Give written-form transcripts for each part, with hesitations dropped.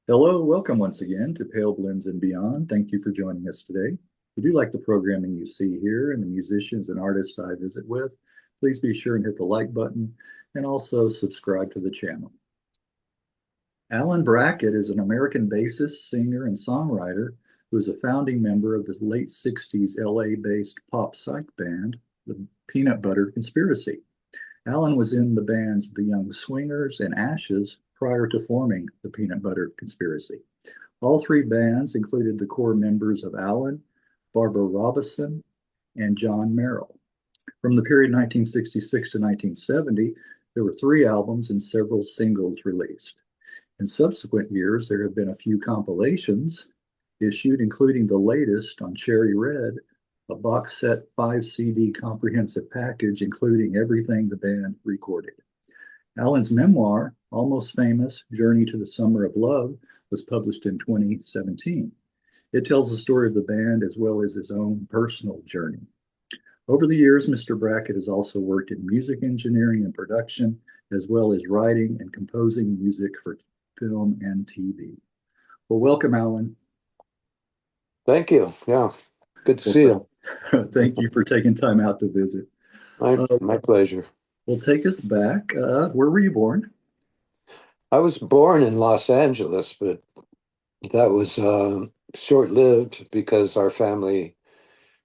Hello, welcome once again to Pale Blooms and Beyond. Thank you for joining us today. If you do like the programming you see here and the musicians and artists I visit with, please be sure and hit the like button and also subscribe to the channel. Alan Brackett is an American bassist, singer, and songwriter who is a founding member of the late 60s LA-based pop psych band, the Peanut Butter Conspiracy. Alan was in the bands The Young Swingers and Ashes prior to forming the Peanut Butter Conspiracy. All three bands included the core members of Alan, Barbara Robison, and John Merrill. From the period 1966 to 1970, there were three albums and several singles released. In subsequent years, there have been a few compilations issued, including the latest on Cherry Red, a box set 5 CD comprehensive package including everything the band recorded. Alan's memoir, Almost Famous Journey to the Summer of Love, was published in 2017. It tells the story of the band as well as his own personal journey. Over the years, Mr. Brackett has also worked in music engineering and production, as well as writing and composing music for film and TV. Well, welcome, Alan. Thank you. Yeah, good to see Well, you. thank you for taking time out to visit. My Uh, my pleasure. Well, take us back. Where were you born? I was born in Los Angeles, but that was short-lived because our family,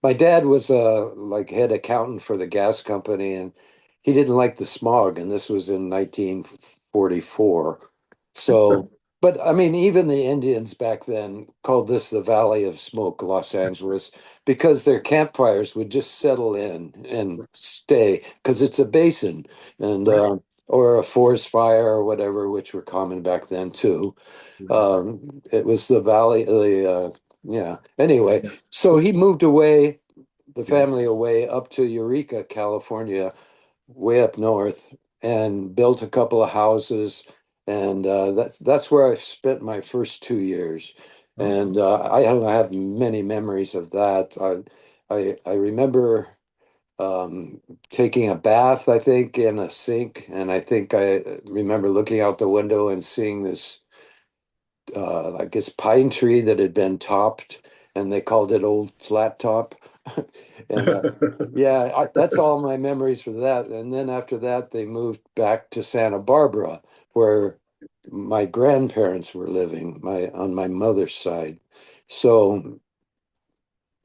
my dad was like head accountant for the gas company, and he didn't like the smog, and this was in 1944. So, but I mean, even the Indians back then called this the Valley of Smoke, Los Angeles, because their campfires would just settle in and stay because it's a basin and Right. or a forest fire or whatever, which were common back then too. It was the valley, yeah. Anyway, Yeah. so he moved away, the Yeah. family away up to Eureka, California, way up north, and built a couple of houses, and that's where I spent my first 2 years, Oh, and I don't have many memories of that. I remember taking a bath, I think, in a sink, and I think I remember looking out the window and seeing this I guess pine tree that had been topped, and they called it Old Flat Top. And yeah, that's all my memories for that. And then after that, they moved back to Santa Barbara, where my grandparents were living, my on my mother's side. So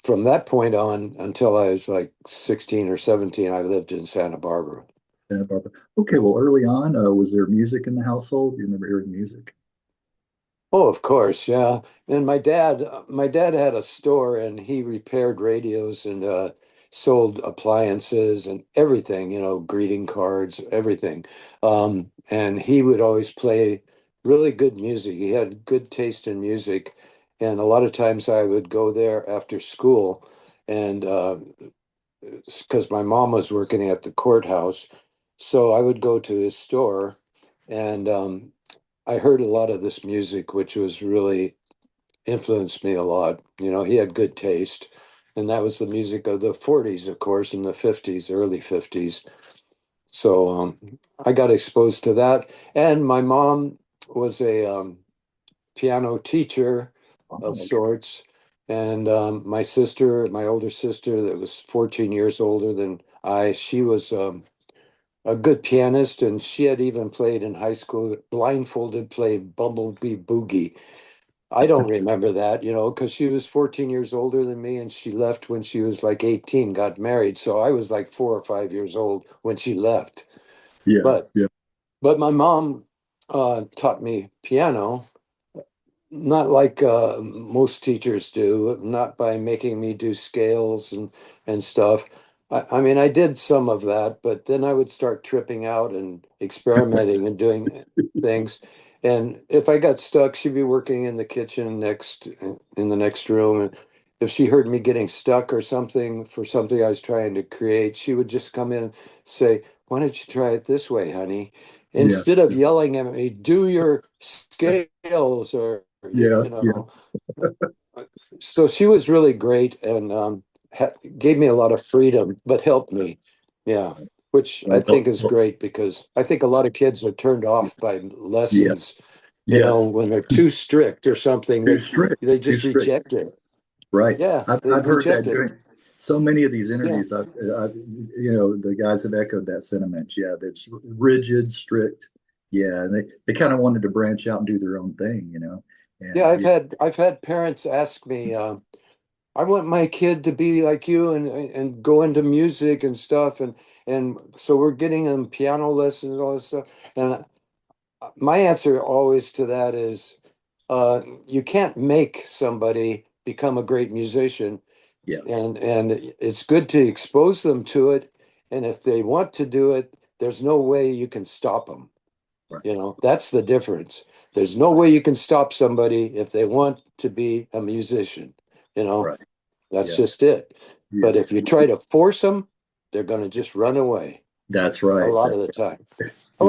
from that point on until I was like 16 or 17, I lived in Santa Barbara. Santa Barbara. Okay, well, early on, was there music in the household? Do you remember hearing music? Oh, of course, yeah. And my dad had a store and he repaired radios and sold appliances and everything, greeting cards, everything. And he would always play really good music. He had good taste in music. And a lot of times I would go there after school and because my mom was working at the courthouse, so I would go to his store and I heard a lot of this music, which was really influenced me a lot. He had good taste, and that was the music of the 40s, of course, and the 50s, early 50s. So I got exposed to that. And my mom was a piano teacher Oh, of okay. sorts. And my sister, my older sister, that was 14 years older than I, she was a good pianist, and she had even played in high school, blindfolded, played Bumblebee Boogie. I don't remember that, because she was 14 years older than me, and she left when she was like 18, got married. So I was like 4 or 5 years old when she left. Yeah, But yeah. but my mom taught me piano, not like most teachers do, not by making me do scales and stuff. I mean, I did some of that, but then I would start tripping out and experimenting and doing things. And if I got stuck, she'd be working in the kitchen next in the next room. And if she heard me getting stuck or something for something I was trying to create, she would just come in and say, "Why don't you try it this way, honey?" Yeah, Instead of yelling at me, "Do your scales," or yeah, you yeah. know. So she was really great and gave me a lot of freedom, but helped me. Yeah, which I Right. think is great because I think a lot of kids are turned off by Yeah, lessons You know, Yes. when they're too strict or something, Too they strict. Too just strict. reject it. Right. Yeah, they I've heard reject that it. during so many of these Yeah. interviews. The guys have echoed that sentiment. Yeah, that's rigid, strict. Yeah, and they kind of wanted to branch out and do their own thing, Yeah, And yeah, I've had parents ask me, I want my kid to be like you and go into music and stuff, and so we're getting them piano lessons and all this stuff. And my answer always to that is, you can't make somebody become a great musician, yeah, and it's good to expose them to it. And if they want to do it, there's no way you can stop them. right, You know, that's the difference. There's no way you can stop somebody if they want to be a musician. You know, right. that's Yeah, just it. But yes, if you try to force them, they're going to just run away that's a right. lot of the time. Yeah, we,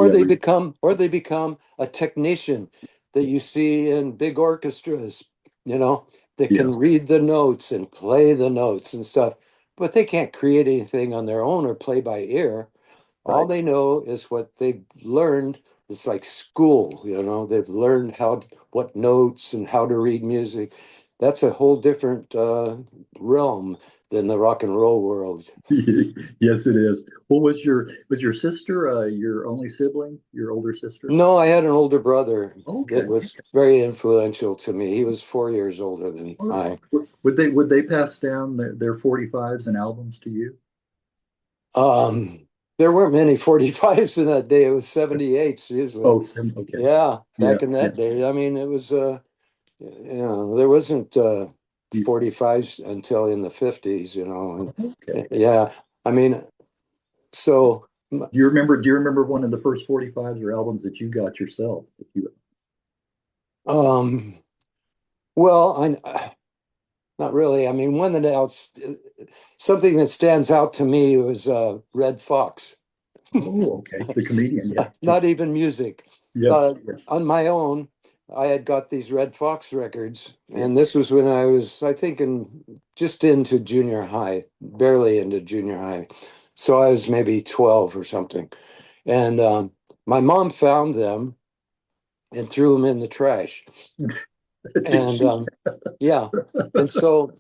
Or they become a technician that you see in big orchestras, you know, that yeah, can read the notes and play the notes and stuff, but they can't create anything on their own or play by ear. All right. they know is what they've learned. It's like school, you know, they've learned what notes and how to read music. That's a whole different realm than the rock and roll world. Yes, it is. Well, was your sister your only sibling, your older sister? No, I had an older brother that Okay. was very influential to me. He was 4 years older than Well, I. would they pass down their 45s and albums to you? There weren't many 45s in that day. It was 78s usually. Oh, okay. Yeah, Yeah, back in yeah. that day. I mean, it was there wasn't You- 45s until in the 50s, you know. Okay. And yeah, I mean, so Do you remember one of the first 45s or albums that you got yourself? um well, I not really. I mean, one that else something that stands out to me was Red Fox. Oh, okay. The comedian, yeah. Not even music. Yes, Uh, yes, on my own, I had got these Red Fox records, yeah. and this was when I was, I think, just into junior high, barely into junior high. So I was maybe 12 or something. And my mom found them and threw them in the trash. Did And she? yeah. And so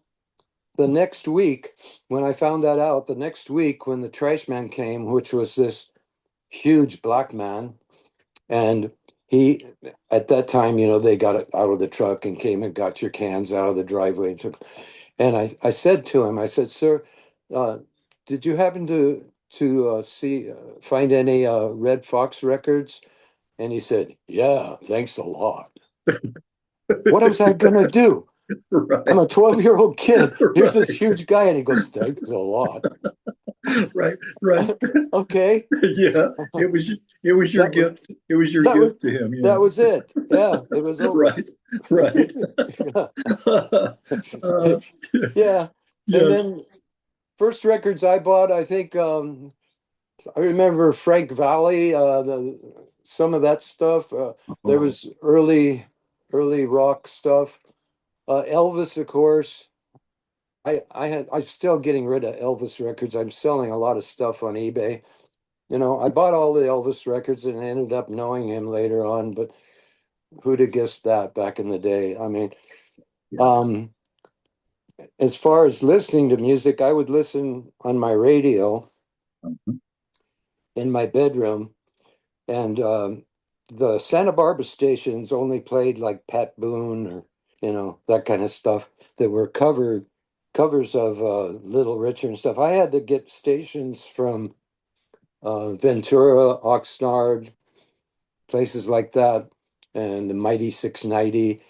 the next week, when I found that out, the next week when the trash man came, which was this huge black man, and he, at that time, you know, they got it out of the truck and came and got your cans out of the driveway and took. And I said to him, I said, "Sir, uh, did you happen to find any Red Fox records?" And he said, "Yeah, thanks a lot." What was I gonna do? I'm Right, a 12-year-old kid. Here's this right, huge guy, and he goes, "Thanks a lot." right, right. Okay, Yeah, it was your that was gift. It was your that was gift to him. that was it. Yeah, it was over. Right, right. Uh, Yeah. And yes. then first records I bought, I think I remember Frank Valli, some of that stuff. There Oh, was early rock stuff. Elvis, of course. I'm still getting rid of Elvis records. I'm selling a lot of stuff on eBay. You know, I bought all the Elvis records and ended up knowing him later on, but who'd have guessed that back in the day? I mean, yeah. um, as far as listening to music, I would listen on my radio Mhm. in my bedroom, and the Santa Barbara stations only played like Pat Boone or that kind of stuff that were covers of Little Richard and stuff. I had to get stations from Ventura, Oxnard, places like that, and the Mighty 690.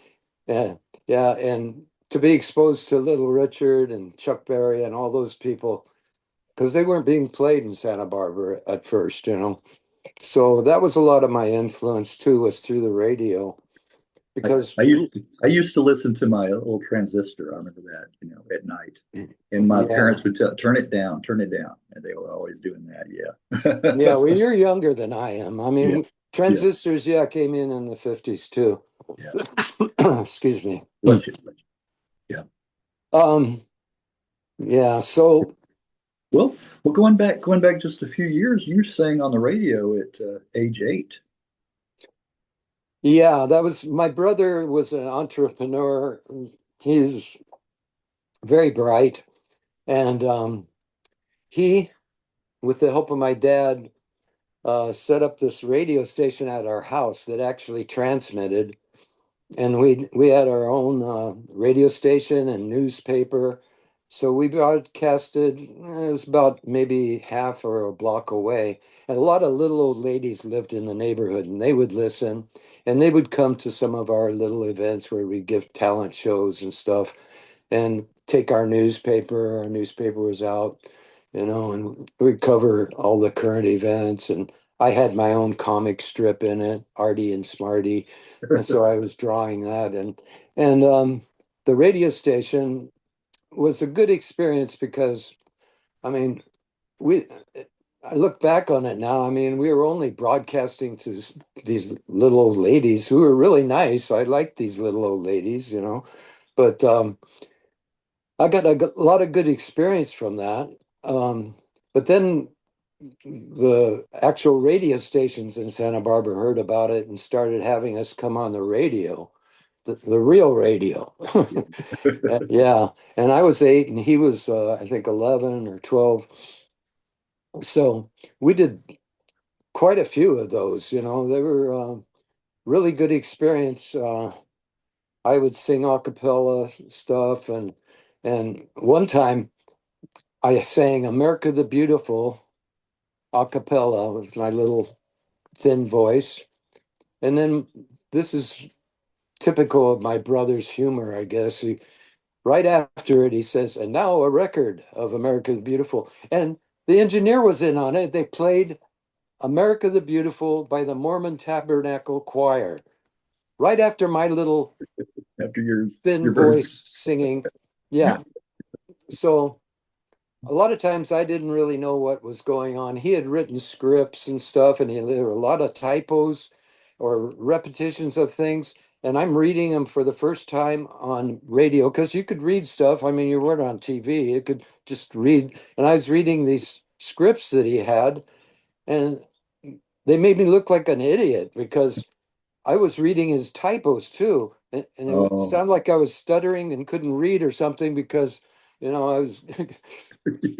Yeah, yeah, and to be exposed to Little Richard and Chuck Berry and all those people, because they weren't being played in Santa Barbara at first, you know. So that was a lot of my influence too, was through the radio. I, Because I used I used to listen to my old transistor. I remember that, at night, and my yeah, parents would tell, turn it down, and they were always doing that. yeah, Yeah, well, you're younger than I am. I yeah, mean, yeah, transistors, yeah, came in the 50s too. yeah. Excuse me. Bless you. Bless you. Yeah. Um, yeah, so Well, going back just a few years, you sang on the radio at age 8. Yeah, that was my brother was an entrepreneur. He was very bright, and he, with the help of my dad, set up this radio station at our house that actually transmitted. And we had our own radio station and newspaper. So we broadcasted, it was about maybe half or a block away. And a lot of little old ladies lived in the neighborhood and they would listen and they would come to some of our little events where we give talent shows and stuff and take our newspaper. Our newspaper was out, and we'd cover all the current events. And I had my own comic strip in it, Artie and Smarty. And so I was drawing that. And the radio station was a good experience because, I mean, we, I look back on it now. I mean, we were only broadcasting to these little old ladies who were really nice. I liked these little old ladies. But I got a lot of good experience from that. But then the actual radio stations in Santa Barbara heard about it and started having us come on the radio, the real radio. Yeah. And I was 8 and he was, I think, 11 or 12. So we did quite a few of those. They were really good experience. I would sing a cappella stuff. And one time I sang America the Beautiful a cappella with my little thin voice. And then this is typical of my brother's humor, I guess. Right after it, he says, and now a record of America the Beautiful. And the engineer was in on it. They played America the Beautiful by the Mormon Tabernacle Choir right after my little After your thin your version. voice singing. Yeah. So a lot of times I didn't really know what was going on. He had written scripts and stuff, and there were a lot of typos or repetitions of things. And I'm reading them for the first time on radio because you could read stuff. I mean, you weren't on TV, you could just read. And I was reading these scripts that he had, and they made me look like an idiot because I was reading his typos too. And it would Oh, sound like I was stuttering and couldn't read or something because, I was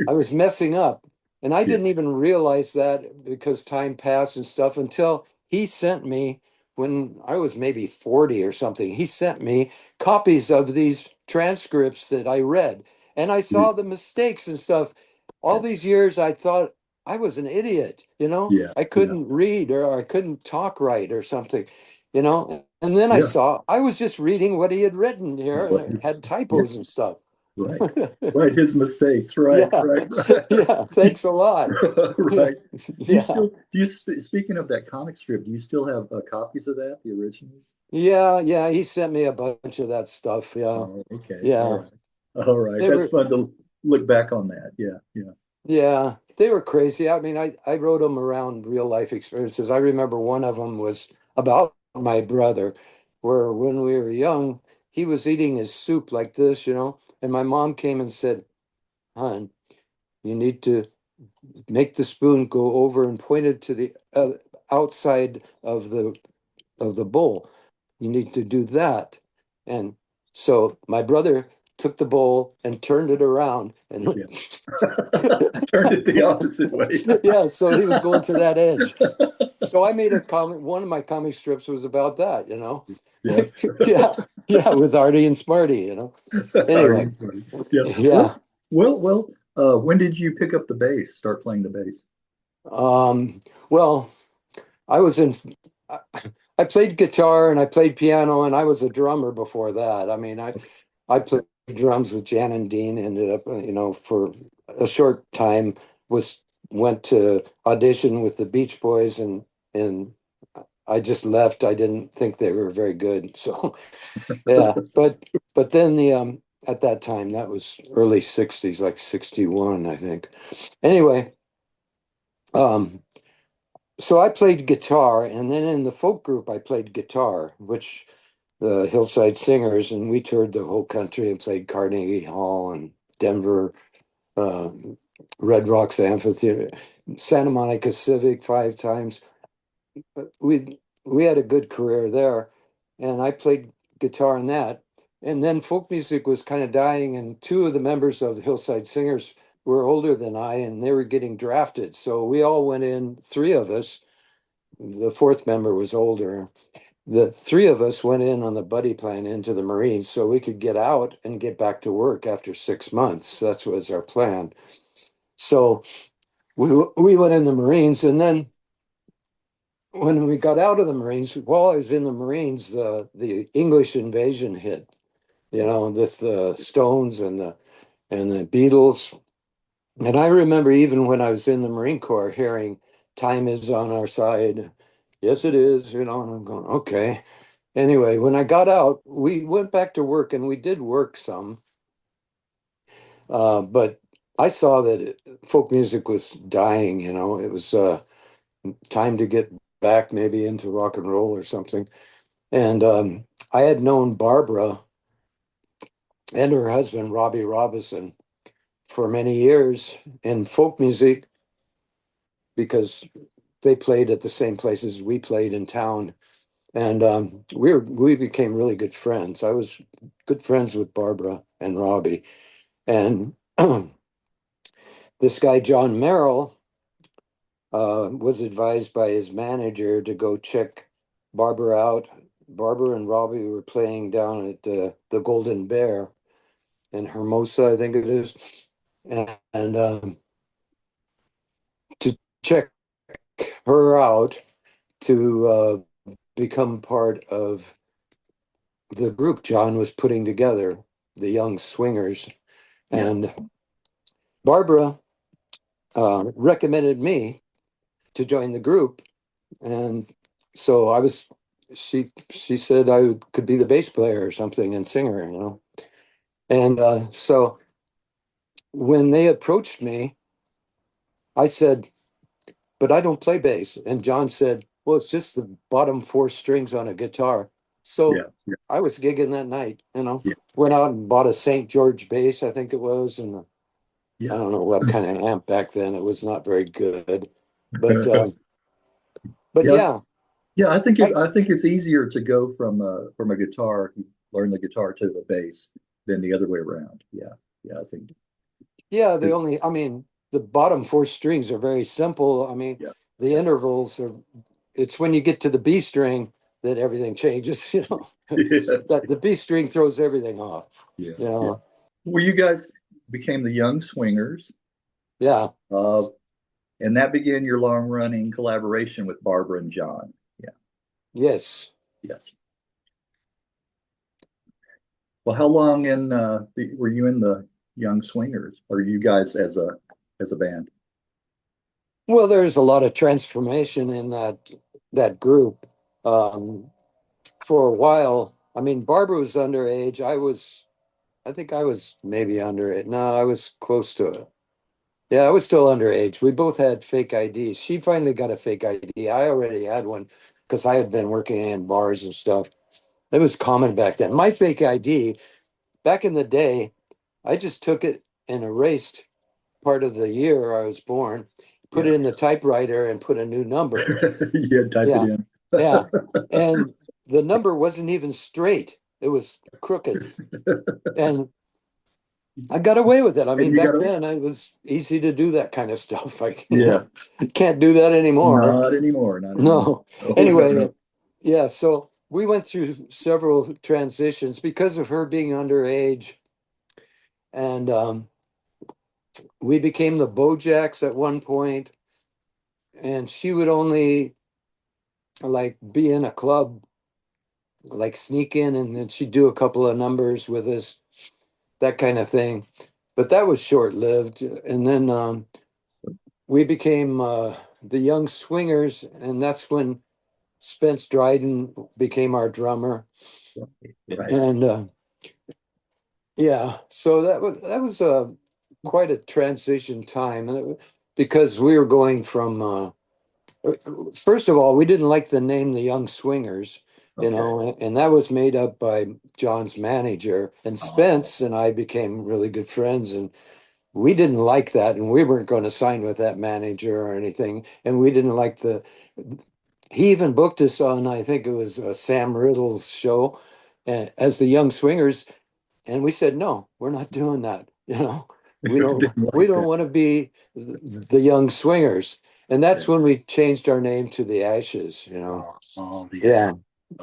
I was messing up. And I yeah, didn't even realize that because time passed and stuff until he sent me, when I was maybe 40 or something, he sent me copies of these transcripts that I read. And I saw the mistakes and stuff. All these years, I thought I was an idiot, yeah, I yeah, couldn't read or I couldn't talk right or something. And then I yeah. saw I was just reading what he had written here and What? it had Yeah, typos and stuff. right, right. His mistakes. Right, Yeah. right, right. Yeah. Thanks a lot. Yeah. Right. Do you Yeah. still, speaking of that comic strip, do you still have copies of that, the originals? Yeah. Yeah. He sent me a bunch of that stuff. Yeah. Oh, okay. All Yeah. right. All right. They That's were, fun to look back on that. Yeah, yeah. yeah, they were crazy. I mean, I wrote them around real life experiences. I remember one of them was about my brother, where when we were young, he was eating his soup like this, and my mom came and said, "Hon, you need to make the spoon go over and point it to the outside of the bowl. You need to do that." And so my brother took the bowl and turned it around and Yeah. Turned it the opposite way. yeah, so he was going to that edge. So I made a comic, one of my comic strips was about that. Yeah. Yeah, yeah, with Artie and Smarty. Anyway, Already started. Yeah. yeah. When did you pick up the bass, start playing the bass? Well, I was in I I played guitar and I played piano and I was a drummer before that. I mean, Okay. I played drums with Jan and Dean, ended up, for a short time was went to audition with the Beach Boys and I just left. I didn't think they were very good. So yeah, but then the at that time, that was early 60s, like 61, I think. Anyway, um so I played guitar, and then in the folk group, I played guitar, which the Hillside Singers, and we toured the whole country and played Carnegie Hall and Denver, uh, Red Rocks Amphitheater, Santa Monica Civic 5 times. We we had a good career there, and I played guitar in that. And then folk music was kind of dying, and two of the members of the Hillside Singers were older than I, and they were getting drafted. So we all went in, three of us. The fourth member was older. The three of us went in on the buddy plan into the Marines so we could get out and get back to work after 6 months. That was our plan. So we went in the Marines, and then when we got out of the Marines, while I was in the Marines, the English invasion hit. You know, with the Stones and the Beatles. And I remember even when I was in the Marine Corps hearing "Time is on our side." Yes, it is, you know, and I'm going, okay. Anyway, when I got out, we went back to work and we did work some. But I saw that folk music was dying, you know, it was time to get back maybe into rock and roll or something. And I had known Barbara and her husband, Robbie Robison, for many years in folk music because they played at the same places we played in town. And we became really good friends. I was good friends with Barbara and Robbie. And this guy, John Merrill, was advised by his manager to go check Barbara out. Barbara and Robbie were playing down at the Golden Bear in Hermosa, I think it is. And to check her out to become part of the group John was putting together, the Young Swingers. Yeah. And Barbara recommended me to join the group. And so she said I could be the bass player or something and singer, you know. And so when they approached me, I said, but I don't play bass. And John said, well, it's just the bottom four strings on a guitar. So Yeah. Yeah. I was gigging that night, you know, Yeah. went out and bought a St. George bass, I think it was. And I Yeah. don't know what kind of amp back then. It was not very good. But Yeah. yeah, Yeah. I, I think it's easier to go from a guitar, learn the guitar to the bass than the other way around. Yeah. Yeah. I think. yeah, I mean, the bottom four strings are very simple. I mean, Yeah. the Yeah. intervals are, it's when you get to the B string that everything changes, you know. Yes. That the B string throws everything off, Yeah. you Yeah. know. Well, you guys became the Young Swingers, Yeah, uh, and that began your long-running collaboration with Barbara and John. Yeah. yes. Yes. Well, how long were you in the Young Swingers, or you guys as a band? Well, there's a lot of transformation in that group. Um, for a while, I mean, Barbara was underage. I think I was maybe under it. No, I was close to it. Yeah, I was still underage. We both had fake IDs. She finally got a fake ID. I already had one because I had been working in bars and stuff. It was common back then. My fake ID, back in the day, I just took it and erased part of the year I was born, put Yeah. it in the typewriter and put a new number. Yeah, type it Yeah, in. yeah. And the number wasn't even straight. It was crooked. And I got away with it. I And mean, you got back to, then it was easy to do that kind of stuff. Like, yeah, can't do that anymore. not anymore, not anymore. No. Oh, no, Anyway, no. yeah, so we went through several transitions because of her being underage. And we became the Bojacks at one point, and she would only like be in a club, like sneak in, and then she'd do a couple of numbers with us, that kind of thing. But that was short-lived. And then we became the Young Swingers, and that's when Spence Dryden became our drummer. Right. And yeah, so that was quite a transition time, and because we were going from first of all, we didn't like the name the Young Swingers, you Okay. know, and that was made up by John's manager, and Oh, Spence and I became really good friends, and we didn't like that, and we weren't going to sign with that manager or anything, and we didn't like the he even booked us on, I think it was Sam Riddle's show, as the Young Swingers, and we said no, we're not doing that. Didn't We like don't that. want to be the Young Swingers, and Yeah. that's when we changed our name to the Ashes. Oh, the Yeah,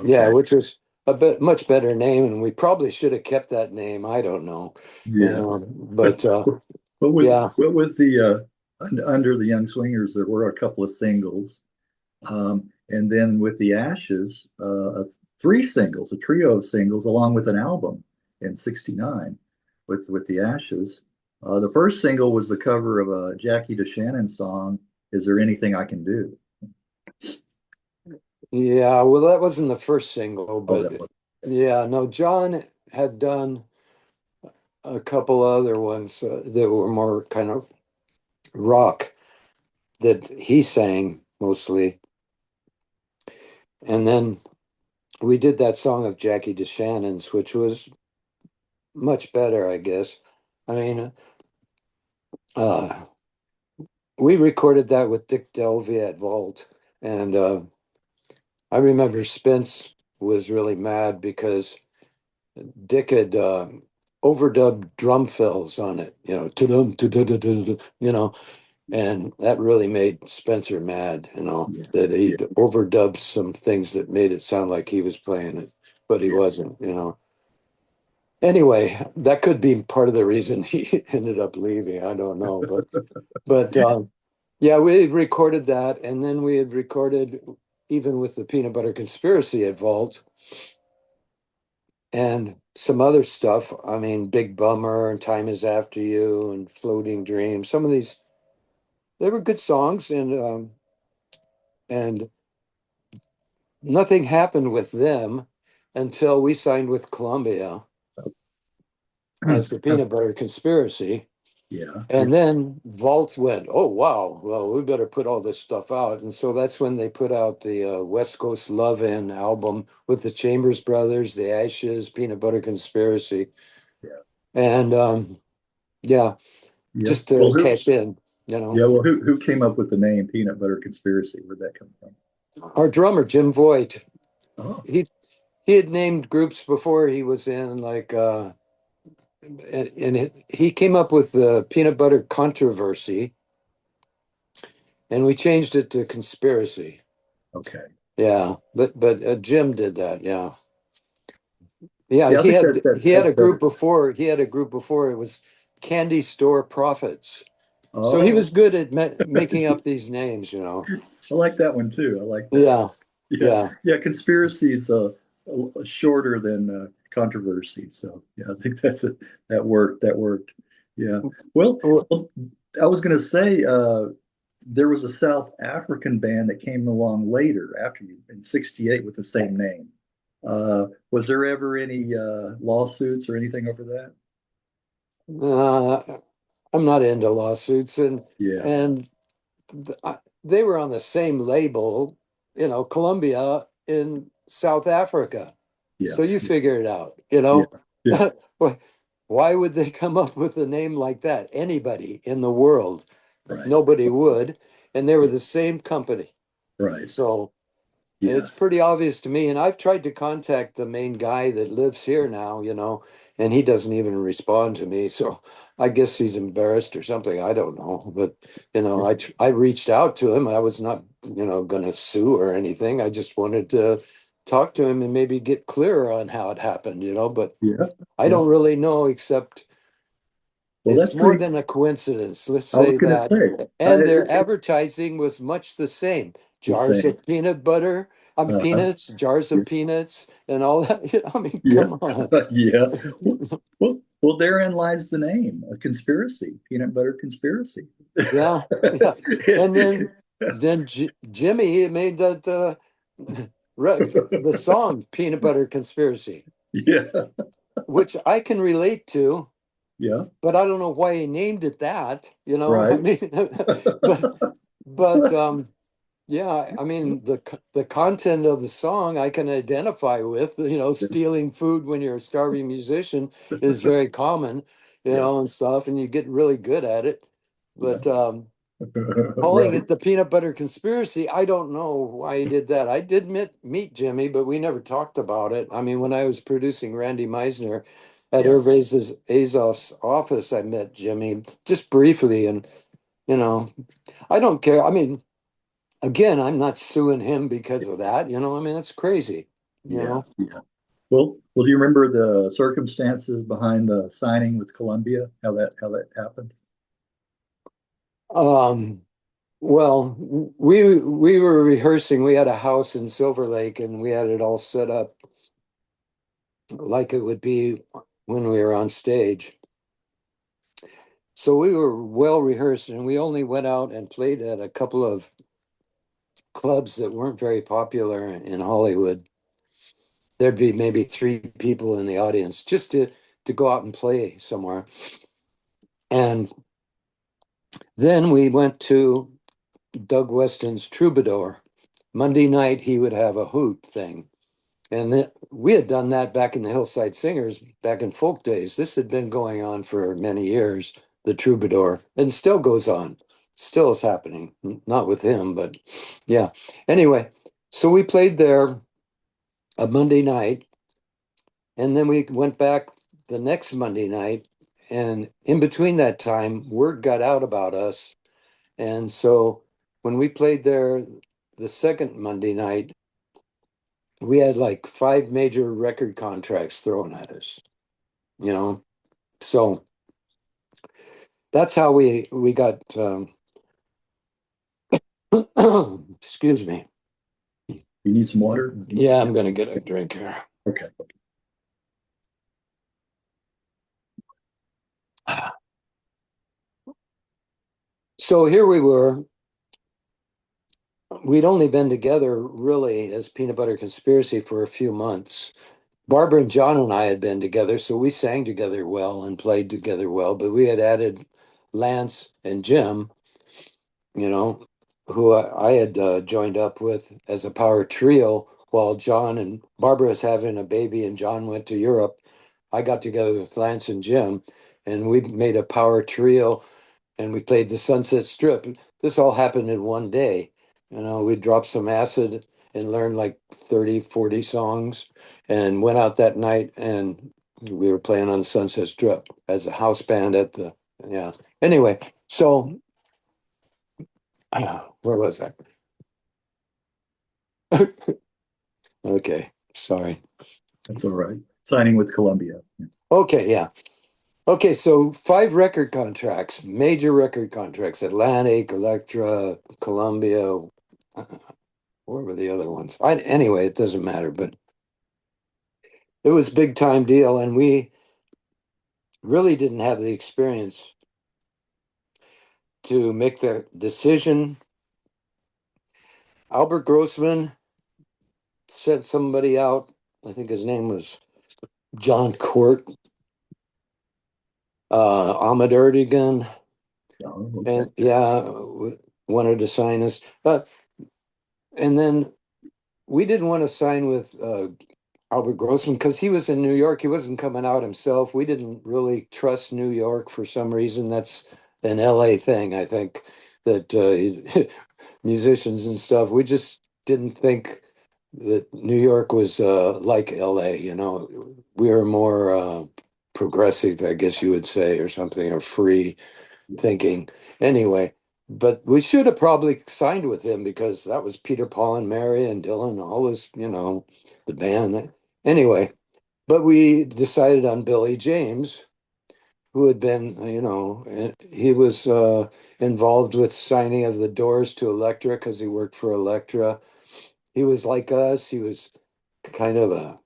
yeah, okay. which was a bit much better name, and we probably should have kept that name. I don't know, Yeah. but yeah, What was the under the Young Swingers? There were a couple of singles, and then with the Ashes, three singles, a trio of singles, along with an album in '69 with the Ashes. The first single was the cover of a Jackie DeShannon song, "Is There Anything I Can Do?" yeah. Well, that wasn't the first single, Oh, but that was yeah, no, John had done a couple other ones that were more kind of rock that he sang mostly. And then we did that song of Jackie DeShannon's, which was much better, I guess. I mean, uh, we recorded that with Dick Delvey at Vault. And I remember Spence was really mad because Dick had overdubbed drum fills on it, to-dum, to-du-du-du-du, and that really made Spencer mad, yeah, that yeah, he'd overdubbed some things that made it sound like he was playing it, but he yeah. wasn't. Anyway, that could be part of the reason he ended up leaving. I don't know, but yeah, we had recorded that, and then we had recorded even with the Peanut Butter Conspiracy at Vault and some other stuff. I mean, Big Bummer and Time Is After You and Floating Dream. Some of these they were good songs, and nothing happened with them until we signed with Columbia as the Peanut Butter Conspiracy. Yeah, yeah. And then Vault went, oh, wow, well, we better put all this stuff out. And so that's when they put out the West Coast Love In album with the Chambers Brothers, the Ashes, Peanut Butter Conspiracy. Yeah. And yeah, Yeah. just to cash in. Who came up with the name Peanut Butter Conspiracy? Where'd that come from? Our drummer, Jim Voigt, Oh, he he had named groups before he was in like and he came up with the peanut butter controversy, and we changed it to conspiracy. okay. Yeah, but Jim did that. Yeah, yeah. Yeah, I He think had he had that's a group better. before. He had a group before. It was Candy Store Prophets. So he Oh, was good at making up these names. I like that one too. I like that. Yeah, Yeah, yeah. yeah. Conspiracy is shorter than controversy. So yeah, I think that worked. That worked. Yeah. Well, Well, well I was going to say there was a South African band that came along later after you in '68 with the same name. Was there ever any lawsuits or anything over that? uh, I'm not into lawsuits, and Yeah, and they were on the same label, Columbia in South Africa. yeah, So you figure it out, yeah, yeah. Why would they come up with a name like that? Anybody in the world, Right, nobody would. And they were the same company. right. So Yeah, it's pretty obvious to me. And I've tried to contact the main guy that lives here now, and he doesn't even respond to me. So I guess he's embarrassed or something. I don't know. But, I reached out to him. I was not, going to sue or anything. I just wanted to talk to him and maybe get clearer on how it happened. But yeah, I yeah. don't really know, except Well, it's that's more pretty. than a coincidence. Let's I was say going to that. say And their advertising was much the same. the Jars same. of peanut butter, Uh-huh. peanuts, jars Yeah, of peanuts, and all that. I mean, yeah, come on. yeah. Well, therein lies the name, a conspiracy, peanut butter conspiracy. Yeah, yeah. And then Jimmy made that the song "Peanut Butter Conspiracy," Yeah, which I can relate to, yeah, but I don't know why he named it that. I right. mean, but but yeah, I mean the content of the song I can identify with. Stealing food when you're a starving musician is very common, Yeah, and stuff, and you get really good at it. yeah, But Calling Right. it the peanut butter conspiracy. I don't know why he did that. I did meet Jimmy, but we never talked about it. I mean, when I was producing Randy Meisner at Yeah. Hervé's Azov's office, I met Jimmy just briefly, and you know, I don't care. I mean, again, I'm not suing him because of that. I mean, that's crazy. You Yeah. know, Yeah. Well, do you remember the circumstances behind the signing with Columbia? How that happened? um, well, we were rehearsing. We had a house in Silver Lake, and we had it all set up like it would be when we were on stage. So we were well rehearsed, and we only went out and played at a couple of clubs that weren't very popular in Hollywood. There'd be maybe three people in the audience just to go out and play somewhere. And then we went to Doug Weston's Troubadour. Monday night, he would have a hoot thing. And we had done that back in the Hillside Singers, back in folk days. This had been going on for many years, the Troubadour, and still goes on. Still is happening. Not with him, but yeah. Anyway, so we played there a Monday night, and then we went back the next Monday night. And in between that time, word got out about us. And so when we played there the second Monday night, we had like five major record contracts thrown at us, you know. So that's how we got excuse me. You need some water? Yeah, I'm gonna get a drink here. Okay. So here we were. We'd only been together really as Peanut Butter Conspiracy for a few months. Barbara and John and I had been together, so we sang together well and played together well, but we had added Lance and Jim, you know, who I had joined up with as a power trio while John and Barbara was having a baby and John went to Europe. I got together with Lance and Jim, and we made a power trio, and we played the Sunset Strip. This all happened in one day. We dropped some acid and learned like 30, 40 songs and went out that night, and we were playing on the Sunset Strip as a house band at the, yeah. Anyway, so where was I? Okay, sorry. That's all right. Signing with Columbia. Okay, yeah. Okay, so five record contracts, major record contracts, Atlantic, Elektra, Columbia. What were the other ones? Anyway, it doesn't matter, but it was a big time deal, and we really didn't have the experience to make the decision. Albert Grossman sent somebody out. I think his name was John Court, Ahmed Erdogan, Oh, okay. and yeah, wanted to sign us. And then we didn't want to sign with Albert Grossman because he was in New York. He wasn't coming out himself. We didn't really trust New York for some reason. That's an LA thing, I think, that musicians and stuff, we just didn't think that New York was like LA, We were more progressive, I guess you would say, or something, or free thinking. Anyway, but we should have probably signed with him because that was Peter, Paul, and Mary and Dylan, all this, the band. Anyway, but we decided on Billy James, who had been, he was involved with signing of the Doors to Elektra because he worked for Elektra. He was like us. He was kind of a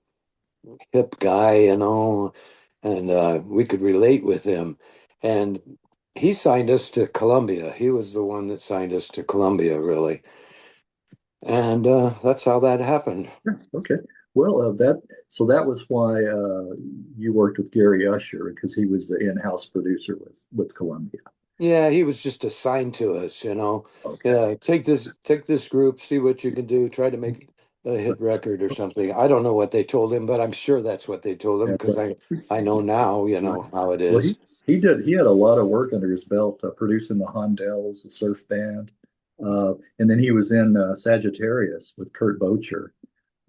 hip guy, and we could relate with him. And he signed us to Columbia. He was the one that signed us to Columbia, really. And that's how that happened. Okay. Well, that was why you worked with Gary Usher because he was the in-house producer with Columbia. Yeah, he was just assigned to us. Okay. Yeah, take this group, see what you can do, try to make a hit record or something. I don't know what they told him, but I'm sure that's what they told him Yeah, because I know now, right. how it Well, is. he did. He had a lot of work under his belt, producing the Hondells, the Surf Band, and then he was in Sagittarius with Kurt Bocher.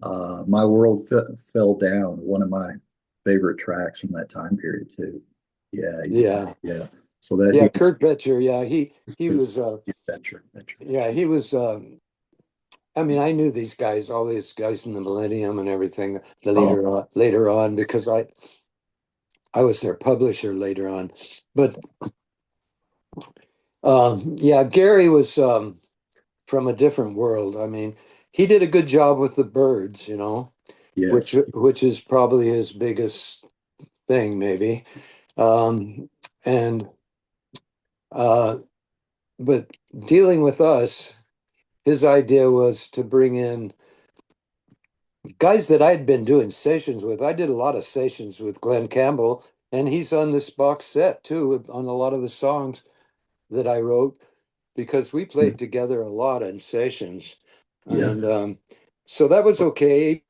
My World Fell Down, one of my favorite tracks from that time period too. Yeah, Yeah. yeah. So that Yeah, Kurt Betcher. Yeah, he he was venture, venture. yeah, he was I mean, I knew these guys, all these guys in the Millennium and everything Oh, later on because I was their publisher later on. But yeah, Gary was from a different world. I mean, he did a good job with the Birds, yes, which is probably his biggest thing, maybe. And uh, but dealing with us, his idea was to bring in guys that I'd been doing sessions with. I did a lot of sessions with Glenn Campbell, and he's on this box set too, on a lot of the songs that I wrote, because we played together a lot in sessions. yeah, And so that was okay. He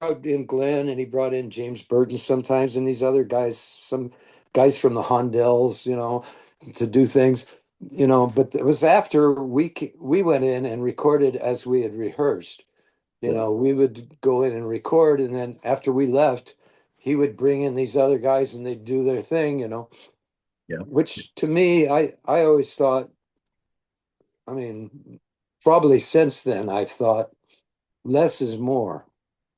brought in Glenn and he brought in James Burton sometimes, and these other guys, some guys from the Hondells, to do things, but it was after we went in and recorded as we had rehearsed. right, We would go in and record, and then after we left, he would bring in these other guys and they'd do their thing, yeah, which to me, I always thought, I mean, probably since then, I've thought less is more.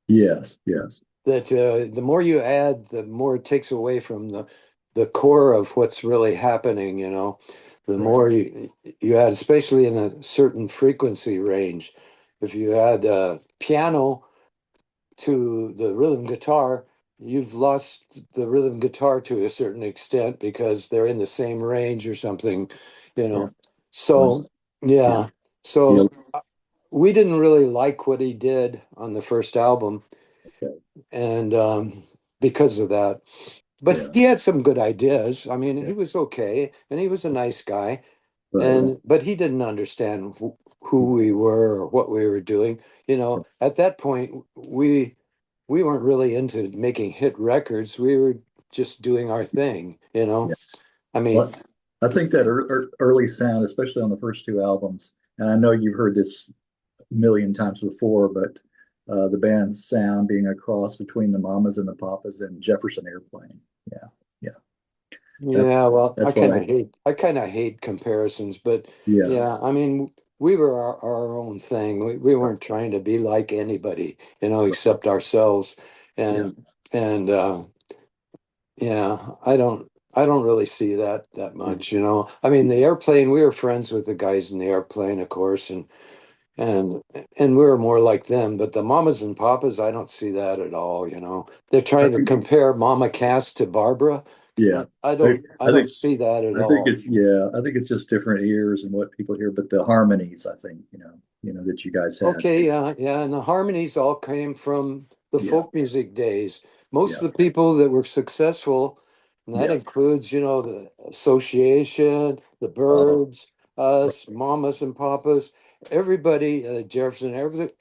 yes, yes, That the more you add, the more it takes away from the core of what's really happening, the right, more you add, especially in a certain frequency range. If you add piano to the rhythm guitar, you've lost the rhythm guitar to a certain extent because they're in the same range or something, you yeah. know. Well, So, yeah, yeah. yeah, So we didn't really like what he did on the first album, okay, and because of that. But yeah, he had some good ideas. I mean, yeah, he was okay, and he was a nice guy, right, and but he didn't understand who we were or what we were doing. At that point, we weren't really into making hit records. We were just doing our thing, yeah. I mean, Well, I think that early sound, especially on the first two albums, and I know you've heard this a million times before, but the band's sound being a cross between the Mamas and the Papas and Jefferson Airplane. Yeah, yeah. That, yeah, well, that's what I, I kind of hate comparisons, but yeah, yeah, I mean, we were our own thing. We weren't trying to be like anybody, except ourselves. yeah, And yeah, I don't really see that yeah, much. I mean, the airplane, we were friends with the guys in the airplane, of course, and and we were more like them, but the mamas and papas, I don't see that at all. They're I trying to think, compare Mama Cass to Barbara. yeah. I I don't think see that at I think all. it's yeah, I think it's just different ears and what people hear, but the harmonies, I think, that you guys had. Okay, yeah, yeah, and the harmonies all came from the Yeah, folk music days. Most yeah, of the people that were successful, and that yeah. includes, the Association, the Oh, Birds, us, Mamas and Papas, everybody, Jefferson,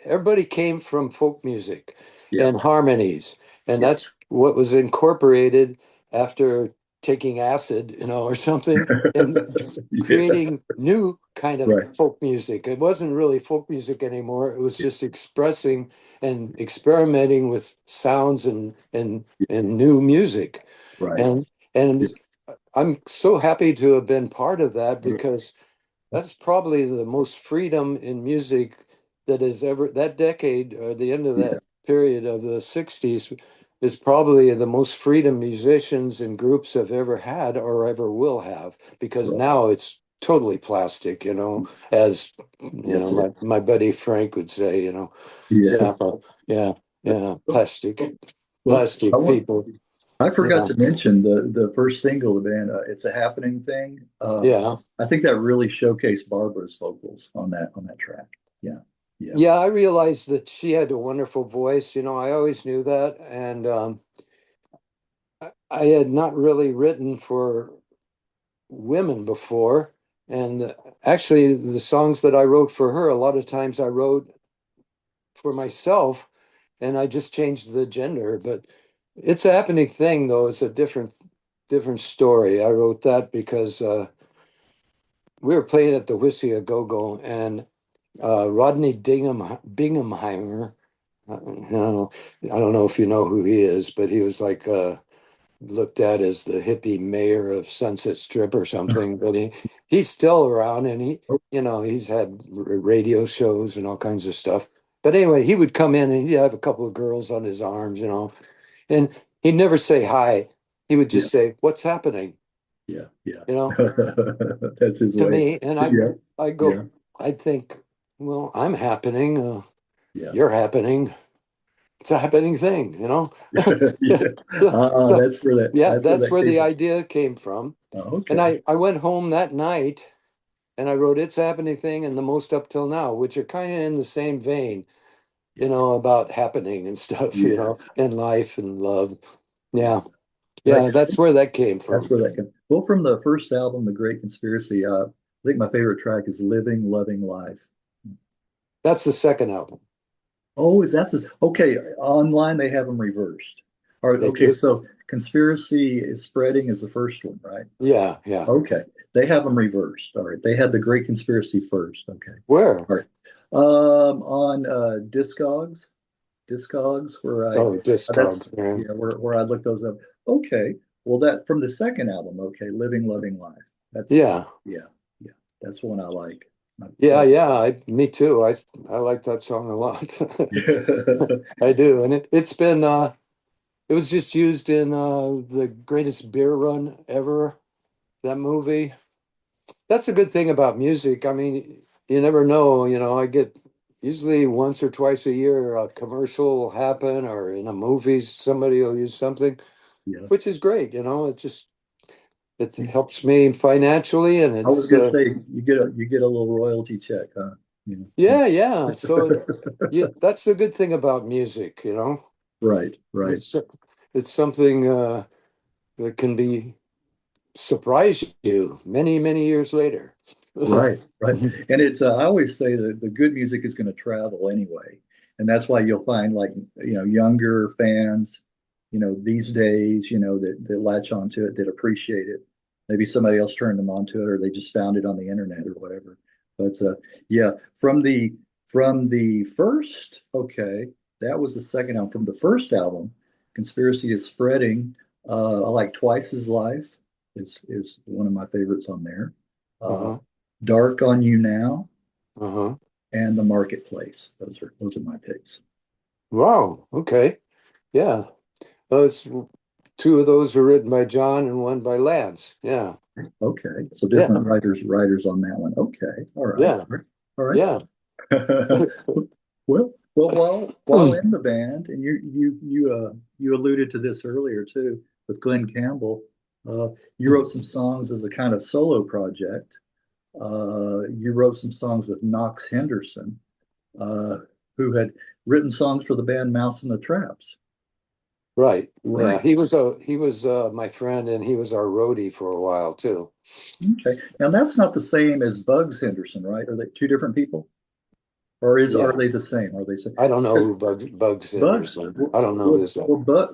everybody came from folk music yeah, and harmonies, and yeah, that's what was incorporated after taking acid, or something, and yeah, creating new kind of right. folk music. It wasn't really folk music anymore. It was just expressing and experimenting with sounds and new music. Right. And Yeah. and I'm so happy to have been part of that because that's probably the most freedom in music that has ever, that decade or the end of Yeah. that period of the 60s is probably the most freedom musicians and groups have ever had or ever will have, because Right. now it's totally plastic, as Yes, it is. my buddy Frank would say, Yeah. Zappa. Yeah, yeah, Well, plastic people. I forgot Yeah, to mention the first single of the band, "It's a Happening Thing." yeah. I think that really showcased Barbara's vocals on that track. Yeah. Yeah. Yeah, I realized that she had a wonderful voice. I always knew that. And I had not really written for women before. And actually, the songs that I wrote for her, a lot of times I wrote for myself and I just changed the gender. But it's a happening thing, though. It's a different. different story. I wrote that because we were playing at the Whiskey A Go Go, and Rodney Binghamheimer. I don't know if you know who he is, but he was like looked at as the hippie mayor of Sunset Strip or something. But he's still around, and Oh, he's had radio shows and all kinds of stuff. But anyway, he would come in and he'd have a couple of girls on his arms, and he'd never say hi. He would yeah, just say, "What's happening?" yeah, yeah. You know, That's his to way. me, and Yeah, I yeah, go, I think, well, I'm happening. yeah. You're happening. It's a happening thing. Yeah. So yeah, That's where that's that where came the from. idea came from. Oh, And okay. I went home that night and I wrote It's a Happening Thing and The Most Up Till Now, which are kind of in the same vein, about happening and stuff, Yeah, and life and love. yeah. Yeah. Right. Yeah, that's where that came That's from. where that came. Well, from the first album, The Great Conspiracy, I think my favorite track is Living, Loving Life. That's the second album. Oh, is that okay? Online they have them reversed. All right, They okay, do. so Conspiracy is Spreading is the first one, right? Yeah, yeah. Okay, they have them reversed. All right, they had The Great Conspiracy first. Okay, Where? all right. On Discogs, where Oh, that's Discogs, man. yeah, where I looked those up. Okay, well that from the second album. Okay, Living, Loving Life. That's Yeah. yeah, yeah. That's one I like. Yeah, yeah. Me too. I like that song a lot. I do. And it's been it was just used in the greatest beer run ever, that movie. That's a good thing about music. I mean, you never know, I get usually once or twice a year a commercial will happen or in a movie somebody will use something, Yeah. which is great, it helps me financially and I was it's gonna say you get a little royalty check, huh? You yeah, yeah. So know. yeah, that's the good thing about music, Right, right, It's it's something that can be surprise you many, many years later. right, right. And it's I always say that the good music is going to travel anyway, and that's why you'll find like younger fans, these days, that latch onto it, that appreciate it. Maybe somebody else turned them onto it, or they just found it on the internet or whatever. But yeah, from the first, okay, that was the second album. From the first album, Conspiracy is Spreading. I like Twice as Life. Is one of my favorites on there. Uh, Uh-huh. Dark on You Now, Uh-huh. and The Marketplace. Those are my picks. Wow. Okay. Yeah. Those two of those were written by John and one by Lance. Yeah. Okay, so Yeah. different writers on that one. Okay, all right, Yeah. all right. Yeah. Well, while in the band, and you alluded to this earlier too with Glenn Campbell. Uh, you wrote some songs as a kind of solo project. You wrote some songs with Knox Henderson, uh, who had written songs for the band Mouse and the Traps. Right. Yeah. Right. He was my friend and he was our roadie for a while too. Okay. Now that's not the same as Bugs Henderson, right? Are they two different people, or are Yeah. they the same? Are they same? I don't know Because who Bugs Bugs, Henderson. I don't know this.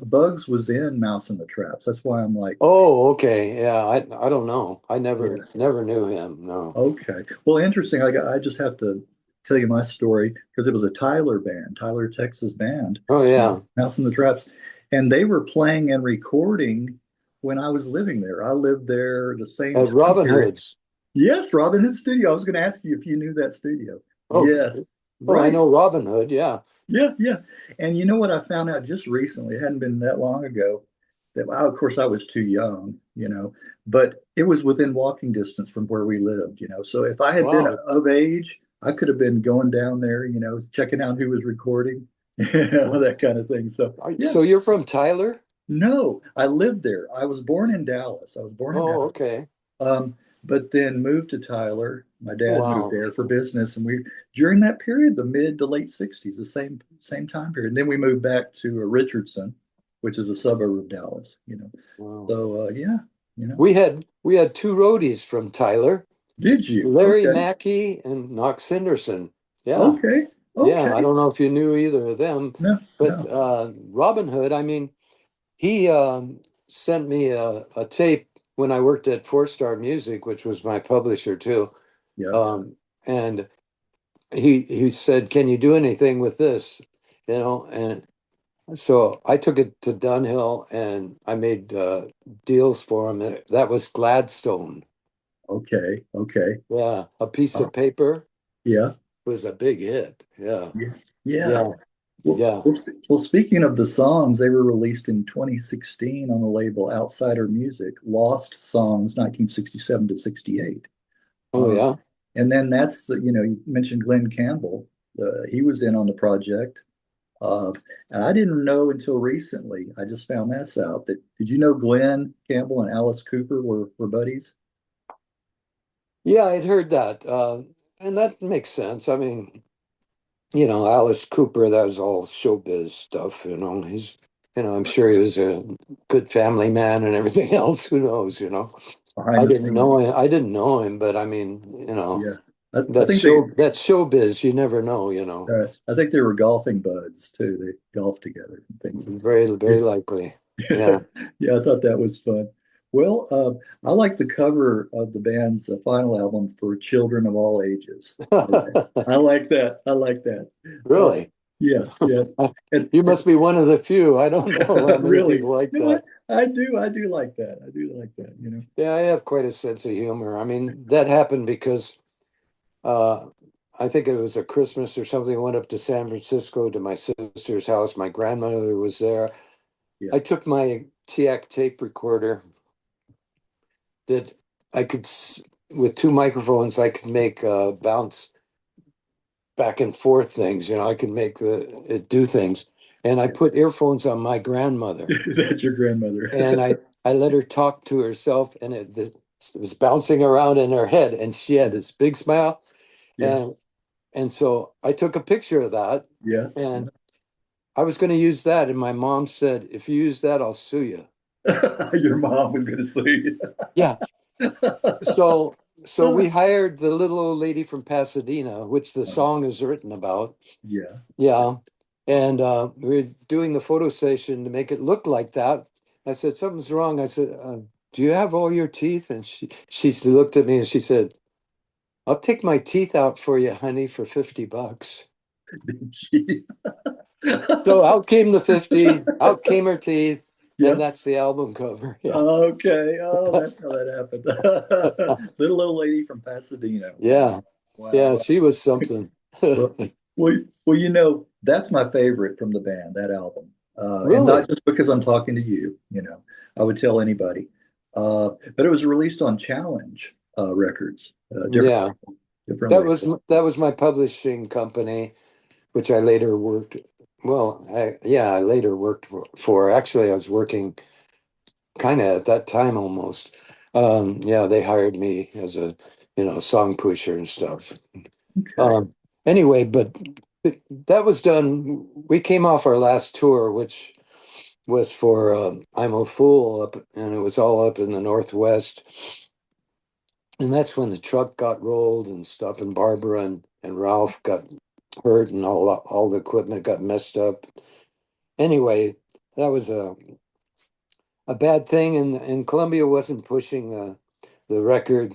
Bugs was in Mouse and the Traps. That's why I'm like, Oh, okay. Yeah. I don't know. I yeah. never knew him. No. Okay. Well, interesting. I just have to tell you my story because it was a Tyler band, Tyler, Texas band, Oh Mouse, yeah. Mouse and the Traps, and they were playing and recording when I was living there. I lived there the same At time Robin period. Hood's. Yes, Robin Hood Studio. I was going to ask you if you knew that studio. Oh, Yes, oh, I right. know Robin Hood. Yeah. Yeah, yeah. And you know what I found out just recently? It hadn't been that long ago. That of course I was too young, but it was within walking distance from where we lived. So if I had been Wow. of age, I could have been going down there, checking out who was recording, that kind of thing. So yeah, So you're from Tyler? no, I lived there. I was born in Dallas. I was born in Oh, Dallas. okay. But then moved to Tyler. My dad moved Wow. there for business, and we during that period, the mid to late '60s, the same time period. And then we moved back to Richardson, which is a suburb of Dallas. Wow. So yeah, you know. We had two roadies from Tyler, Did you? Larry Okay, Mackey and Knox Henderson. Yeah. okay, Yeah. I okay. don't know if you knew either of them, No, but no. Robin Hood, I mean, he sent me a tape when I worked at Four Star Music, which was my publisher too. Yeah. And he said, "Can you do anything with this?" You know, and so I took it to Dunhill and I made deals for him. And that was Gladstone. Okay. Okay. Yeah, a piece Uh, of paper yeah. was a big hit. Yeah, Yeah. Yeah. yeah, Well, yeah. speaking of the songs, they were released in 2016 on the label Outsider Music, Lost Songs 1967 to 68. Oh, Uh, yeah. and then you mentioned Glenn Campbell. He was in on the project. Uh, and I didn't know until recently. I just found this out. Did you know Glenn Campbell and Alice Cooper were buddies? Yeah, I'd heard that. And that makes sense. I mean, Alice Cooper, that was all showbiz stuff, I'm sure he was a good family man and everything else. Who knows? Behind the scenes. I didn't know him, but I mean, Yeah. I think that's showbiz. You never know. I think they were golfing buds too. They golfed together and things. Very, very likely. Yeah. Yeah, I thought that was fun. Well, I like the cover of the band's final album for children of all ages. I like that. I like that. Uh, Really? yes, yes. And, You must be one of the few. I don't know how many really, people like no, that. I do like that. I do like that, you know. Yeah, I have quite a sense of humor. I mean, that happened because uh, I think it was a Christmas or something. I went up to San Francisco to my sister's house. My grandmother was there. Yeah. I took my TAC tape recorder that I could, with two microphones, I could make bounce back and forth things. I could make it do things. And I put earphones on my grandmother, That's your grandmother. and I let her talk to herself, and it was bouncing around in her head, and she had this big smile, Yeah. and so I took a picture of that, Yeah. and I was going to use that, and my mom said, "If you use that, I'll sue you." Your mom was going to sue you. Yeah. So we hired the little old lady from Pasadena, which the song is written about. Yeah. Yeah. And we were doing the photo session to make it look like that. I said, "Something's wrong." I said, "Do you have all your teeth?" And she looked at me and she said, "I'll take my teeth out for you, honey, for $50." She- So out came the 50, out came her teeth, and Yeah. that's the album cover. Yeah. Okay. Oh, that's how that happened. Little old lady from Pasadena. Wow. Yeah. Yeah, Wow. she was something. Well, that's my favorite from the band, that album. And not Really? just because I'm talking to you, I would tell anybody. But it was released on Challenge Records, Yeah. different That was label. that was my publishing company, which I later worked. Well, I later worked for. Actually, I was working kind of at that time almost. Yeah, they hired me as a song pusher and stuff. Okay. Um, anyway, but that was done. We came off our last tour, which was for I'm a Fool up, and it was all up in the Northwest. And that's when the truck got rolled and stuff, and Barbara and Ralph got hurt, and all the equipment got messed up. Anyway, that was a bad thing, and Columbia wasn't pushing the record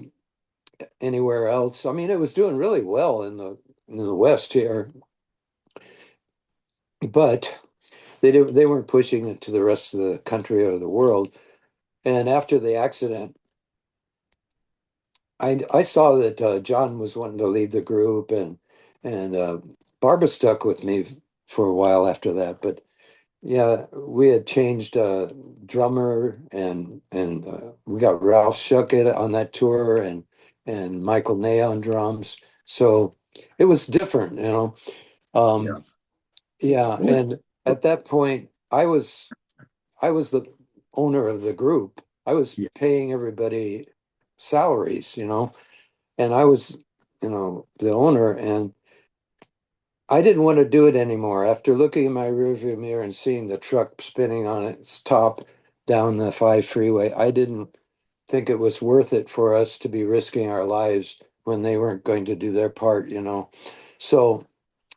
anywhere else. I mean, it was doing really well in the West here, but they weren't pushing it to the rest of the country or the world. And after the accident, I saw that John was wanting to lead the group, and Barbara stuck with me for a while after that. But yeah, we had changed drummer, and we got Ralph Shuckett on that tour, and Michael Ney on drums. So it was different. Yeah. Um, yeah, Well, and at that point, I was the owner of the group. I was yeah. paying everybody salaries, and I was, the owner, and I didn't want to do it anymore. After looking in my rearview mirror and seeing the truck spinning on its top down the 5 freeway, I didn't think it was worth it for us to be risking our lives when they weren't going to do their part. So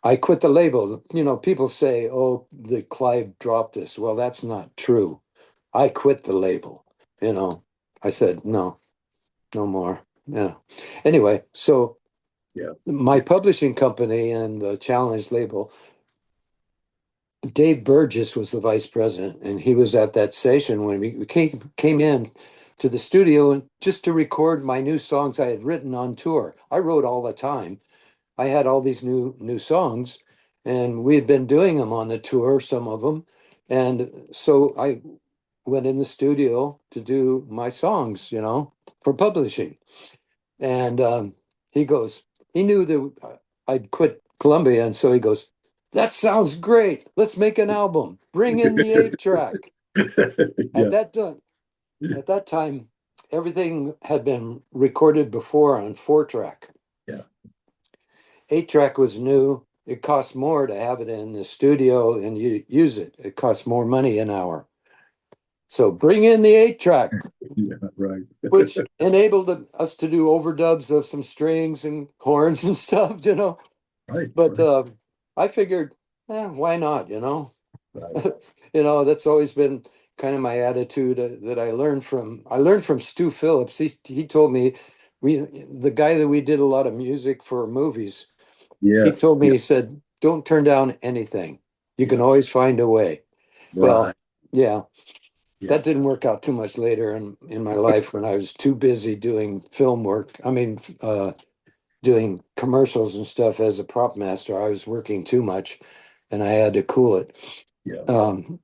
I quit the label. People say, "Oh, the Clive dropped us." Well, that's not true. I quit the label. You know, I said, no, no more. Yeah. Anyway, so Yeah. my publishing company and the Challenge label, Dave Burgess was the vice president, and he was at that session when we came in to the studio and just to record my new songs I had written on tour. I wrote all the time. I had all these new songs, and we had been doing them on the tour, some of them, and so I went in the studio to do my songs, for publishing. And he goes, he knew that I'd quit Columbia, and so he goes, "That sounds great. Let's make an album. Bring in the 8 track." At Yeah. that time, at that time, everything had been recorded before on 4 track. Yeah. 8 track was new. It cost more to have it in the studio and you use it. It costs more money an hour. So bring in the 8 track, Yeah. Right. which enabled us to do overdubs of some strings and horns and stuff, Right. But Right. I figured, why not, Right. That's always been kind of my attitude that I learned from Stu Phillips. He told me the guy that we did a lot of music for movies. He Yes. told me, Yeah. he said, don't turn down anything. You can Yeah. always find a way. Right. Well, yeah, Yeah. that didn't work out too much later in my life when I was too busy doing film work. I mean, doing commercials and stuff as a prop master. I was working too much and I had to cool it. Yeah. Um,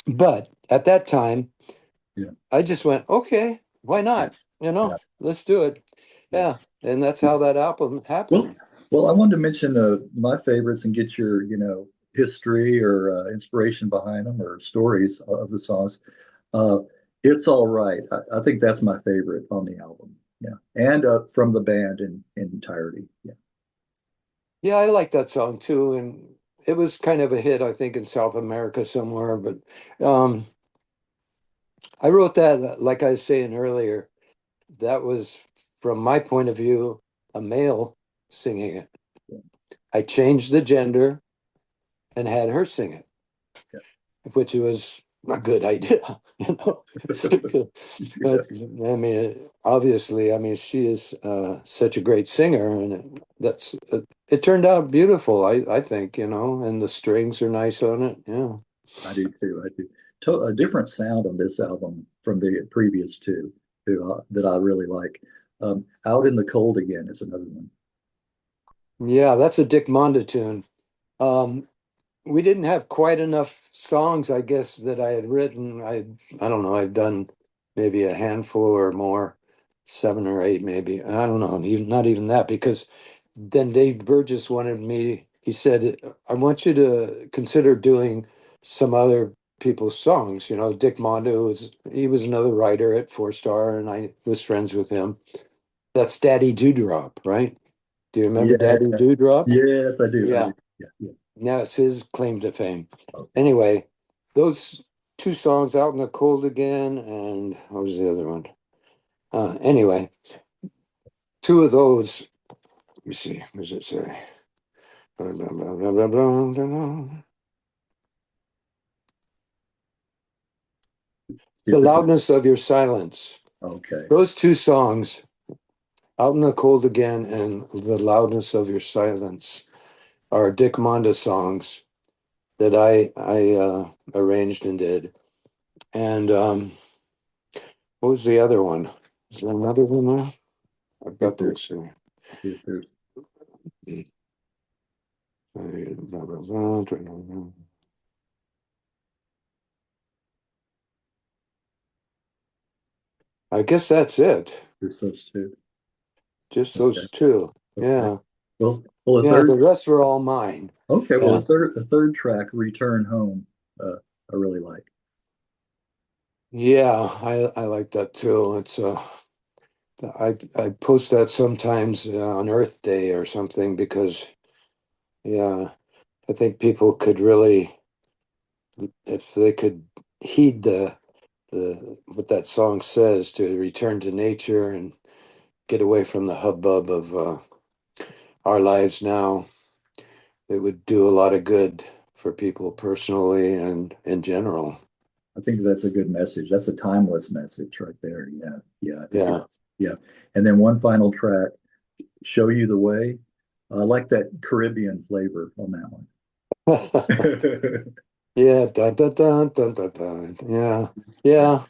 but at that time, Yeah. I just went, okay, why Yeah. not? Yeah. Let's do it. Yeah. Yeah. And that's how that album Well, happened. well, I wanted to mention my favorites and get your, history or inspiration behind them or stories of the songs. Uh, it's all right. I think that's my favorite on the album. Yeah, and from the band in entirety. Yeah, Yeah, I like that song too. And it was kind of a hit, I think, in South America somewhere. But um, I wrote that, like I was saying earlier, that was, from my point of view, a male singing it. yeah, I changed the gender and had her sing it, yeah. which was a good idea, you know. Yeah. I mean, obviously, I mean, she is such a great singer, and it turned out beautiful, I think, and the strings are nice on it. Yeah. I do too. I do. A different sound on this album from the previous two, that I really like. Out in the Cold Again is another one. Yeah, that's a Dick Monda tune. Um, we didn't have quite enough songs, I guess, that I had written. I don't know, I've done maybe a handful or more, 7 or 8 maybe. I don't know, even not even that, because then Dave Burgess wanted me, he said, I want you to consider doing some other people's songs. Dick Mondo he was another writer at Four Star, and I was friends with him. That's Daddy Dewdrop, right? Do you remember Yeah. Daddy Dewdrop? Yes, I do. I Yeah. do. Yeah. Yeah. Now it's his claim to fame. Oh, Anyway, those two songs, Out in the Cold Again, and what was the other one? Anyway, two of those, let me see, what does it say? Blah, blah, blah, blah, blah, blah, blah. The if it's a, Loudness of Your Silence. okay. Those two songs, Out in the Cold Again and The Loudness of Your Silence, are Dick Monda songs that I arranged and did. And what was the other one? Is there another one there? I've If got there, this. if there's I guess that's it. Just those two. Just Okay. those two. Okay. Yeah. Well, a Yeah, the third. rest were all mine. Okay. Well, Yeah. a third track, "Return Home," I really like. Yeah, I like that too. I post that sometimes on Earth Day or something because yeah, I think people could really, if they could heed the what that song says, to return to nature and get away from the hubbub of our lives now, it would do a lot of good for people personally and in general. I think that's a good message. That's a timeless message right there. Yeah. Yeah. I think it, Yeah. yeah. And then one final track, Show You the Way. I like that Caribbean flavor on that one. Yeah, dun, dun, dun, dun, dun, dun. Yeah, yeah,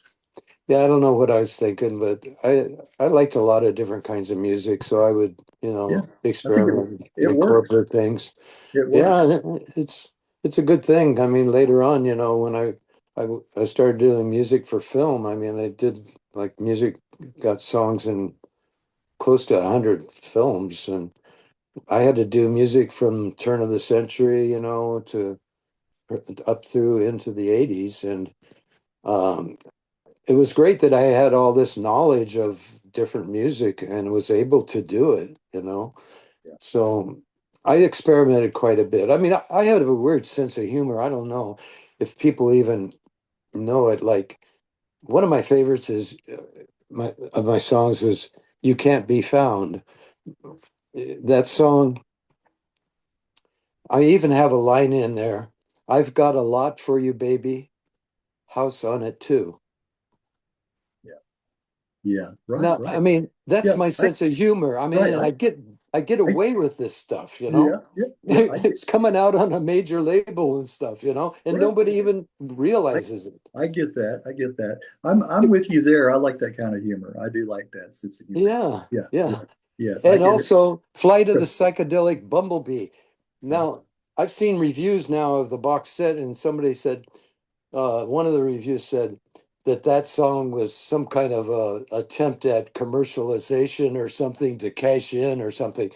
yeah. I don't know what I was thinking, but I liked a lot of different kinds of music, so I would, Yeah. I think experiment, it works. incorporate things. It Yeah, works. and it's a good thing. I mean, later on, when I started doing music for film, I mean, I did like music, got songs in close to 100 films, and I had to do music from turn of the century, to up through into the 80s. And um, it was great that I had all this knowledge of different music and was able to do it. Yeah. So I experimented quite a bit. I mean, I had a weird sense of humor. I don't know if people even know it. Like one of my favorites is my songs was "You Can't Be Found." That song, I even have a line in there. I've got a lot for you, baby. House on it too. Yeah. Yeah. Right. Now, I Right. mean, that's Yeah. my sense of humor. I mean, Right. and I get I, away with this stuff. yeah. Yeah. Yeah. It's coming out on a major label and stuff, and Right. nobody even I, realizes it. I get that. I get that. I'm with you there. I like that kind of humor. I do like that sense of humor. Yeah, Yeah. Yeah. yeah. Yes. I And get it. also Flight of the Psychedelic Bumblebee. Yeah. Now, I've seen reviews now of the box set, and somebody said, one of the reviews said that song was some kind of a attempt at commercialization or something to cash in or something.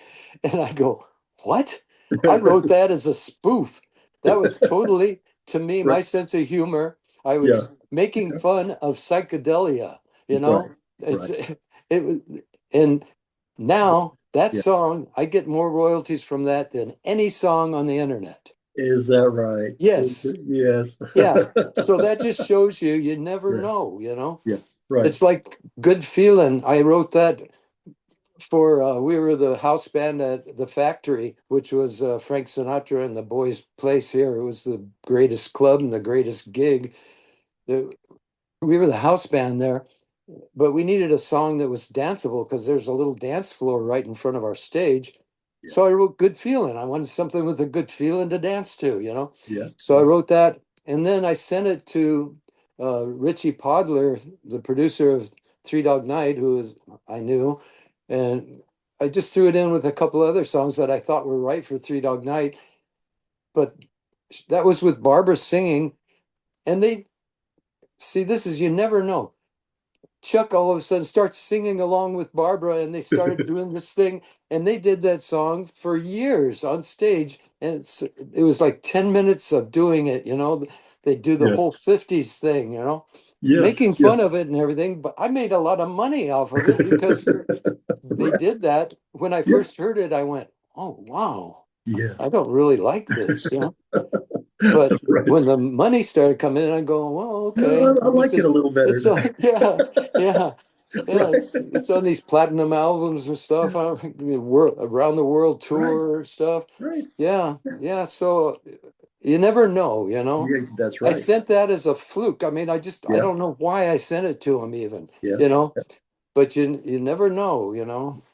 And I go, what? I wrote that as a spoof. That was totally, to me, Right. my sense of humor. I Yeah. was making fun of psychedelia, you Right. know? It's Right. it was, and now that Yeah. song, I get more royalties from that than any song on the internet. Is that right? Yes. Yes. Yeah. So that just shows you never Yeah. know. Yeah. Right. It's like Good Feeling. I wrote that for we were the house band at the Factory, which was Frank Sinatra and the Boys Place here. It was the greatest club and the greatest gig. We were the house band there, but we needed a song that was danceable because there's a little dance floor right in front of our stage. Yeah. So I wrote Good Feeling. I wanted something with a good feeling to dance to. Yeah. So I Yeah. wrote that, and then I sent it to Richie Podler, the producer of Three Dog Night, I knew, and I just threw it in with a couple other songs that I thought were right for Three Dog Night. But that was with Barbara singing, and they see this is you never know. Chuck all of a sudden starts singing along with Barbara, and they started doing this thing, and they did that song for years on stage, and it was like 10 minutes of doing it. They do the Yes. whole 50s thing, Yes. making Yes. fun of it and everything, but I made a lot of money off of it because they Right. did that. When I Yeah. first heard it, I went, oh, wow, Yeah. I don't really like this. But Right. when the money started coming in, I go, well, okay, I like it a little better it's now. yeah, yeah, yeah. Right. It's on these platinum albums and stuff. The world around the world Right. tour stuff. Right. Yeah, yeah. So you never know. Yeah. That's I right. sent that as a fluke. I mean, I Yeah. don't know why I sent it to him even. Yeah. You know, but you never know.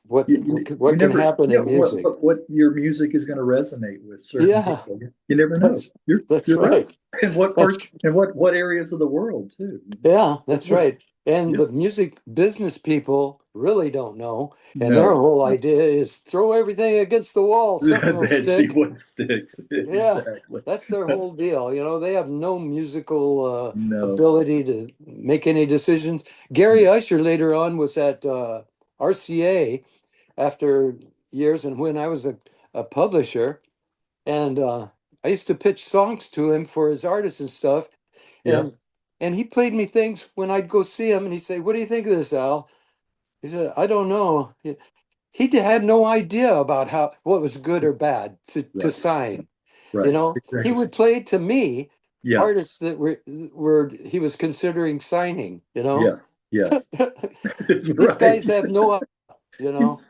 What You what can never, happen in music. what your music is going to resonate with certain Yeah, people. You never know. that's that's You're right. right. And what That's parts and what areas of the world too. Yeah, It that's works. right. And Yeah. the music business people really don't know. And their No. whole No. idea is throw everything against the wall, something will Let's see stick. what sticks. Yeah, Exactly. that's their whole deal. They have no musical No. ability to make any decisions. Gary Usher later on was at RCA after years, and when I was a publisher, and I used to pitch songs to him for his artists and stuff. Yeah. And he played me things when I'd go see him, and he'd say, "What do you think of this, Al?" He said, "I don't know." He had no idea about what was good or bad to Right. sign. Right. He Exactly. would play to me Yeah. artists that were he was considering signing. Yes. Yes. That's These right. guys have no, you know.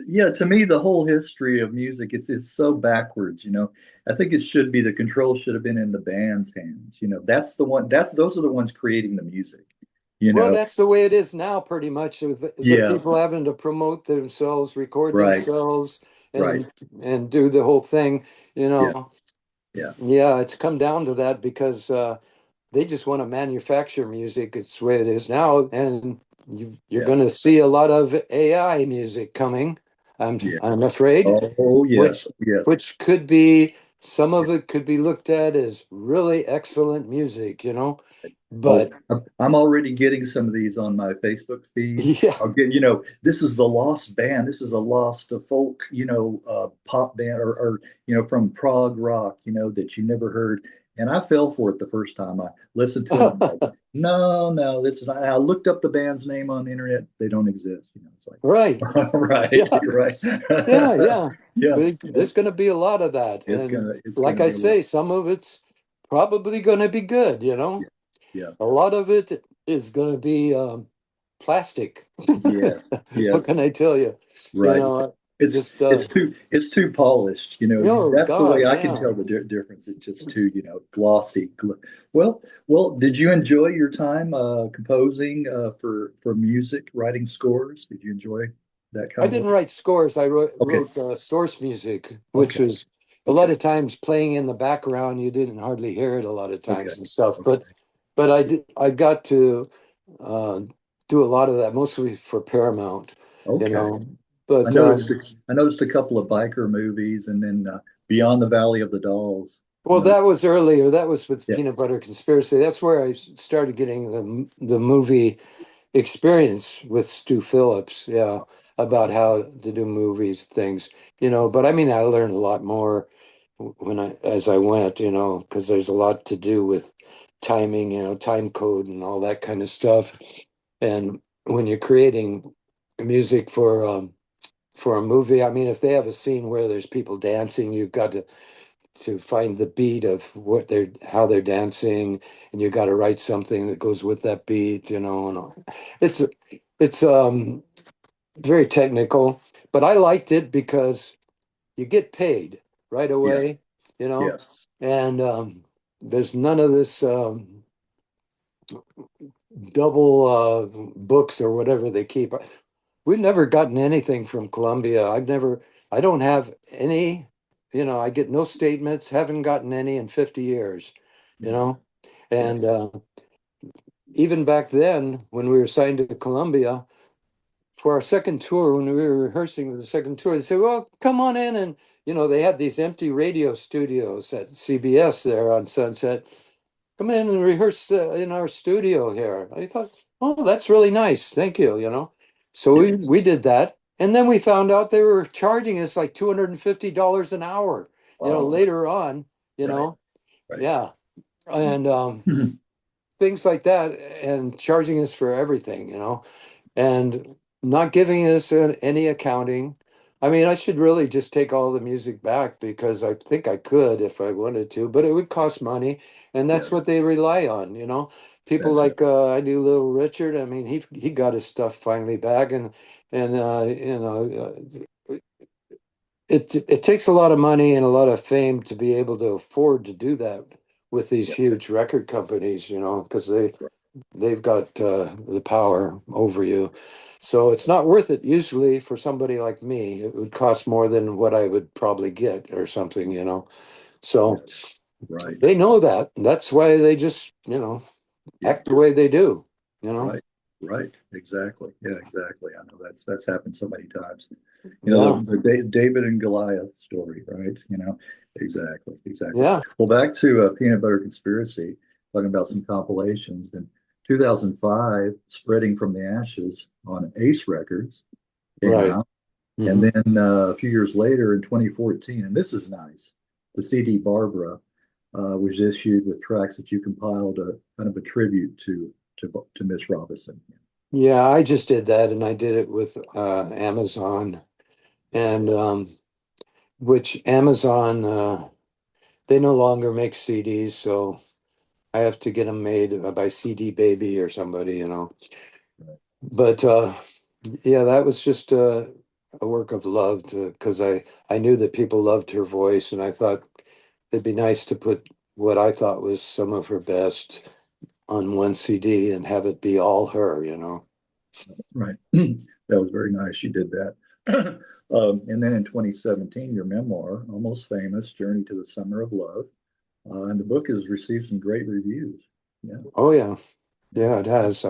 Yeah, to me, the whole history of music, it's so backwards, you know. I think it should be the control should have been in the band's hands. You know, that's the one, that's those are the ones creating the music, you Well, know. that's the way it is now, pretty much, with the Yeah, people having to promote themselves, record right, themselves, right. and do the whole thing, you Yeah, know. yeah, Yeah, it's come down to that because they just want to manufacture music. It's the way it is now, and you're yeah, going to see a lot of AI music coming. yeah. I'm afraid, Oh, yes, which yes. which could be some of it could be looked at as really excellent music, you know. Oh, But I'm already getting some of these on my Facebook feed. yeah, I'll get, you know, this is the lost band. This is a lost folk, you know, pop band or, you know, from prog rock, you know, that you never heard. And I fell for it the first time I listened to them. I'm like, no, no, this is, I looked up the band's name on the internet. They don't exist. You know, it's right. like, right, Yeah, you're right. yeah, yeah. Yeah, There's going to be a lot of that, and it's like gonna I be a lot. say, some of it's probably going to be good, you Yeah, know. yeah, A lot of it is going to be plastic. yes, What yes. can I tell you? You Right. know, It's just it's too polished. You know, oh that's the way God, I can yeah. tell the difference. It's just too, you know, glossy. Well, did you enjoy your time composing for music, writing scores? Did you enjoy that I kind of didn't work? write scores. I Okay. wrote source music, which Okay. was a lot Okay. of times playing in the background. You didn't hardly hear it a lot of Okay. times and stuff. Okay. But I got to uh, do a lot of that, mostly for Paramount, you Okay. know. But I noticed a couple of biker movies and then Beyond the Valley of the Dolls. well, Another. that was earlier. That was with Yeah. Peanut Butter Conspiracy. That's where I started getting the movie experience with Stu Phillips, yeah, about how to do movies, things, you know. But I mean, I learned a lot more when I as I went, you know, because there's a lot to do with timing, you know, time code and all that kind of stuff. And when you're creating music for a movie, I mean, if they have a scene where there's people dancing, you've got to find the beat of what they're how they're dancing, and you got to write something that goes with that beat, you know. And it's it's very technical, but I liked it because you get paid right Yeah. away, you know, Yes. and there's none of this double books or whatever they keep. We've never gotten anything from Columbia. I don't have any, you know, I get no statements, haven't gotten any in 50 years, you Yeah. know. Yeah. And even back then, when we were signed to Columbia for our second tour, when we were rehearsing for the second tour, they said, well, come on in. And, you know, they had these empty radio studios at CBS there on Sunset. Come in and rehearse in our studio here. I thought, oh, that's really nice. Thank you, you know. So Yeah. we did that. And then we found out they were charging us like $250 an hour, you know, Oh, later on, you right. know. Right. Yeah. And things like that, and charging us for everything, you know, and not giving us any accounting. I mean, I should really just take all the music back because I think I could if I wanted to, but it would cost money, and that's Yeah. what they rely on, you know. People That's it. like I knew Little Richard. I mean, he got his stuff finally back, and you know, it takes a lot of money and a lot of fame to be able to afford to do that with these Yeah. huge record companies, you know, because Right. they've got the power over you. So it's not worth it usually for somebody like me. It would cost more than what I would probably get or something, you know. Yeah. So Right. they know that. That's why they just, you know, Yeah. act the way they do, you know. Right. Right. Exactly. Yeah. Exactly. I know that's happened so many times. You know, Yeah. the David and Goliath story, right? You know, exactly. Exactly. Yeah. Well, back to Peanut Butter Conspiracy, talking about some compilations. In 2005, Spreading from the Ashes on Ace Records came Right. out. And Hmm. then a few years later in 2014, and this is nice, the CD Barbara was issued with tracks that you compiled a kind of a tribute to Miss Robison. Yeah, I just did that, and I did it with Amazon, and which Amazon they no longer make CDs, so I have to get them made by CD Baby or somebody, you know. Right. But yeah, that was just a work of love to because I knew that people loved her voice, and I thought it'd be nice to put what I thought was some of her best on one CD and have it be all her, you know. Right. That was very nice. You did that. And then in 2017, your memoir, Almost Famous, Journey to the Summer of Love. And the book has received some great reviews. Yeah. Oh yeah, Yeah. yeah, it has.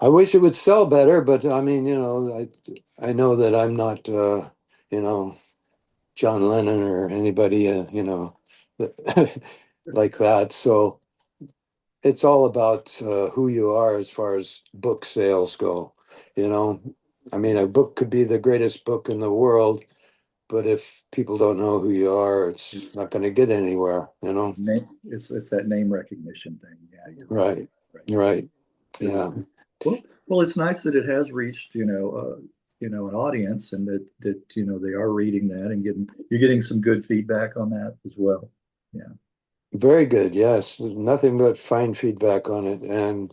I wish it would sell better, but I mean, I know that I'm not, you know, John Lennon or anybody, like that. So it's all about who you are as far as book sales go. You know, I mean, a book could be the greatest book in the world, but if people don't know who you are, it's It's not going to get anywhere, you know? it's that name recognition thing. Yeah, you're right. Right, Right. right. It was Yeah, well, it's nice that it has reached, an audience, and that they are reading that and you're getting some good feedback on that as well. Yeah. very good. Yes, nothing but fine feedback on it. And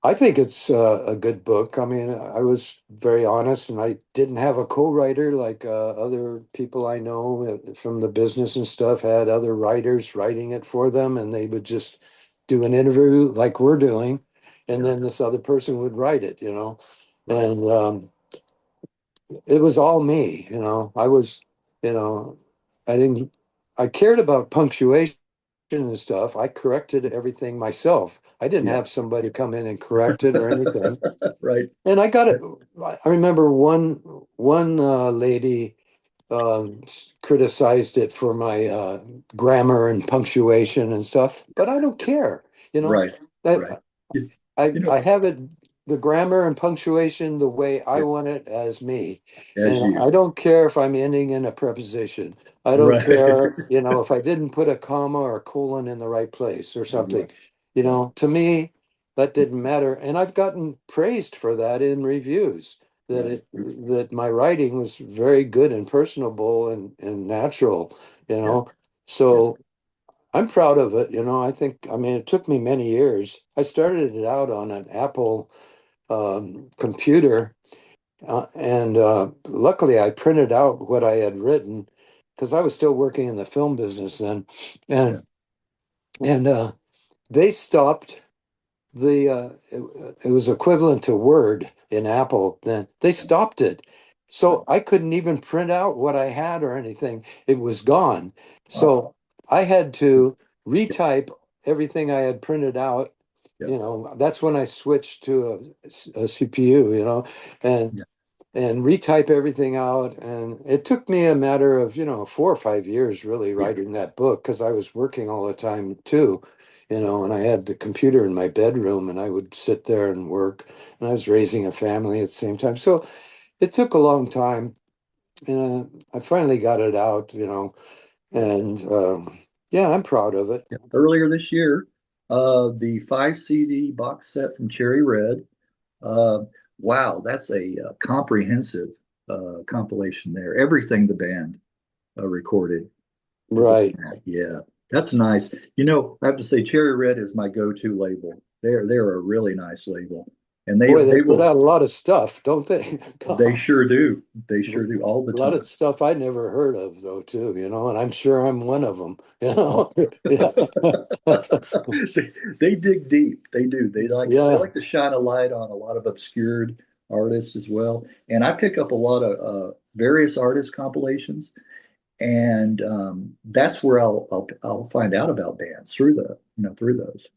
I think it's a good book. I mean, I was very honest, and I didn't have a co-writer like other people I know from the business and stuff had other writers writing it for them, and they would just do an interview like we're doing, and Yeah. then this other person would write it, you know. Right. And it was all me, you know. You know, I didn't, I cared about punctuation and stuff. I corrected everything myself. I didn't Yeah. have somebody come in and correct it or anything. Right. And I got it. I remember one lady criticized it for my grammar and punctuation and stuff, but I don't care. You know, Right. I Right. You, you I know, have it the grammar and punctuation the way I yeah, want it as me. as And you. I don't care if I'm ending in a preposition. I don't Right. care, if I didn't put a comma or a colon in the right place or Right. something. To me, that didn't matter. And I've gotten praised for that in reviews Right. that my writing was very good and personable and natural, you Yeah. know. Yeah. So I'm proud of it. I mean, it took me many years. I started it out on an Apple computer, and luckily I printed out what I had written because I was still working in the film business then, Yeah. and they stopped it was equivalent to Word in Apple then. They stopped it. Right. So I couldn't even print out what I had or anything. It was gone. Wow. So I had to retype everything I had printed out. Yeah. That's when I switched to a CPU, and Yeah. and retype everything out. And it took me a matter of, 4 or 5 years really Yeah. writing that book because I was working all the time too, and I had the computer in my bedroom and I would sit there and work, and I was raising a family at the same time. So it took a long time. And I finally got it out, and yeah, I'm proud of it. Yeah. Earlier this year, the 5 CD box set from Cherry Red. Uh, wow, that's a comprehensive compilation there. Everything the band recorded is on Right. that. Yeah, that's nice. I have to say, Cherry Red is my go-to label. They're a really nice label, and they Boy, they they put will out a lot of stuff, don't they? they God. sure do. They A sure do all the lot time. of stuff I never heard of though too, and I'm sure I'm one of them, Oh. Yeah. They dig deep. They do. They Yeah. like to shine a light on a lot of obscured artists as well. And I pick up a lot of various artist compilations, and that's where I'll find out about bands through those.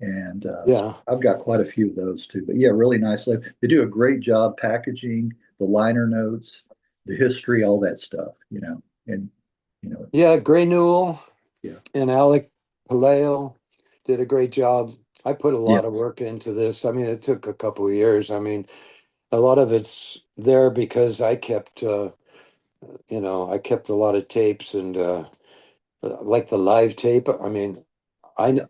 And so Yeah. I've got quite a few of those too. But yeah, really nice. They do a great job packaging the liner notes, the history, all that stuff. And you know, Yeah, Gray Newell yeah, and Alec Paleo did a great job. I put a yeah, lot of work into this. I mean, it took a couple of years. I mean, a lot of it's there because I kept a lot of tapes and like the live tape. I mean, I yeah.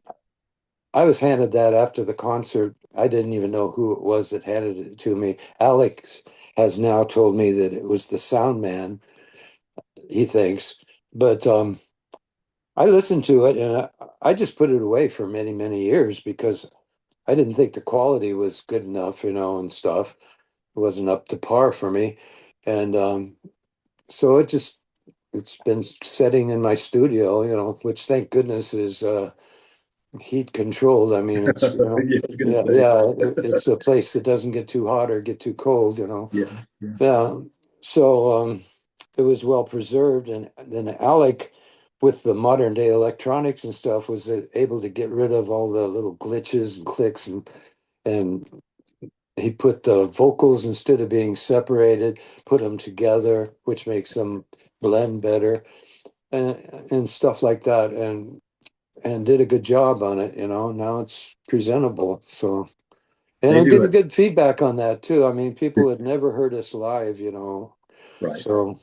I was handed that after the concert. I didn't even know who it was that handed it to me. Alex has now told me that it was the sound man, he thinks. But I listened to it and I just put it away for many, many years because I didn't think the quality was good enough, and stuff. It wasn't up to par for me. And so it's been setting in my studio, which thank goodness is heat controlled. I mean, it's, Yeah, I was gonna yeah, say. yeah, it's a place that doesn't get too hot or get too cold. Yeah, yeah. Yeah. So it was well preserved. And then Alec, with the modern day electronics and stuff, was able to get rid of all the little glitches and clicks, and he put the vocals, instead of being separated, put them together, which makes them blend better, and stuff like that. And did a good job on it. Now it's presentable. So, and They I'm do getting it good feedback on that too. I mean, people had never heard us live. right. So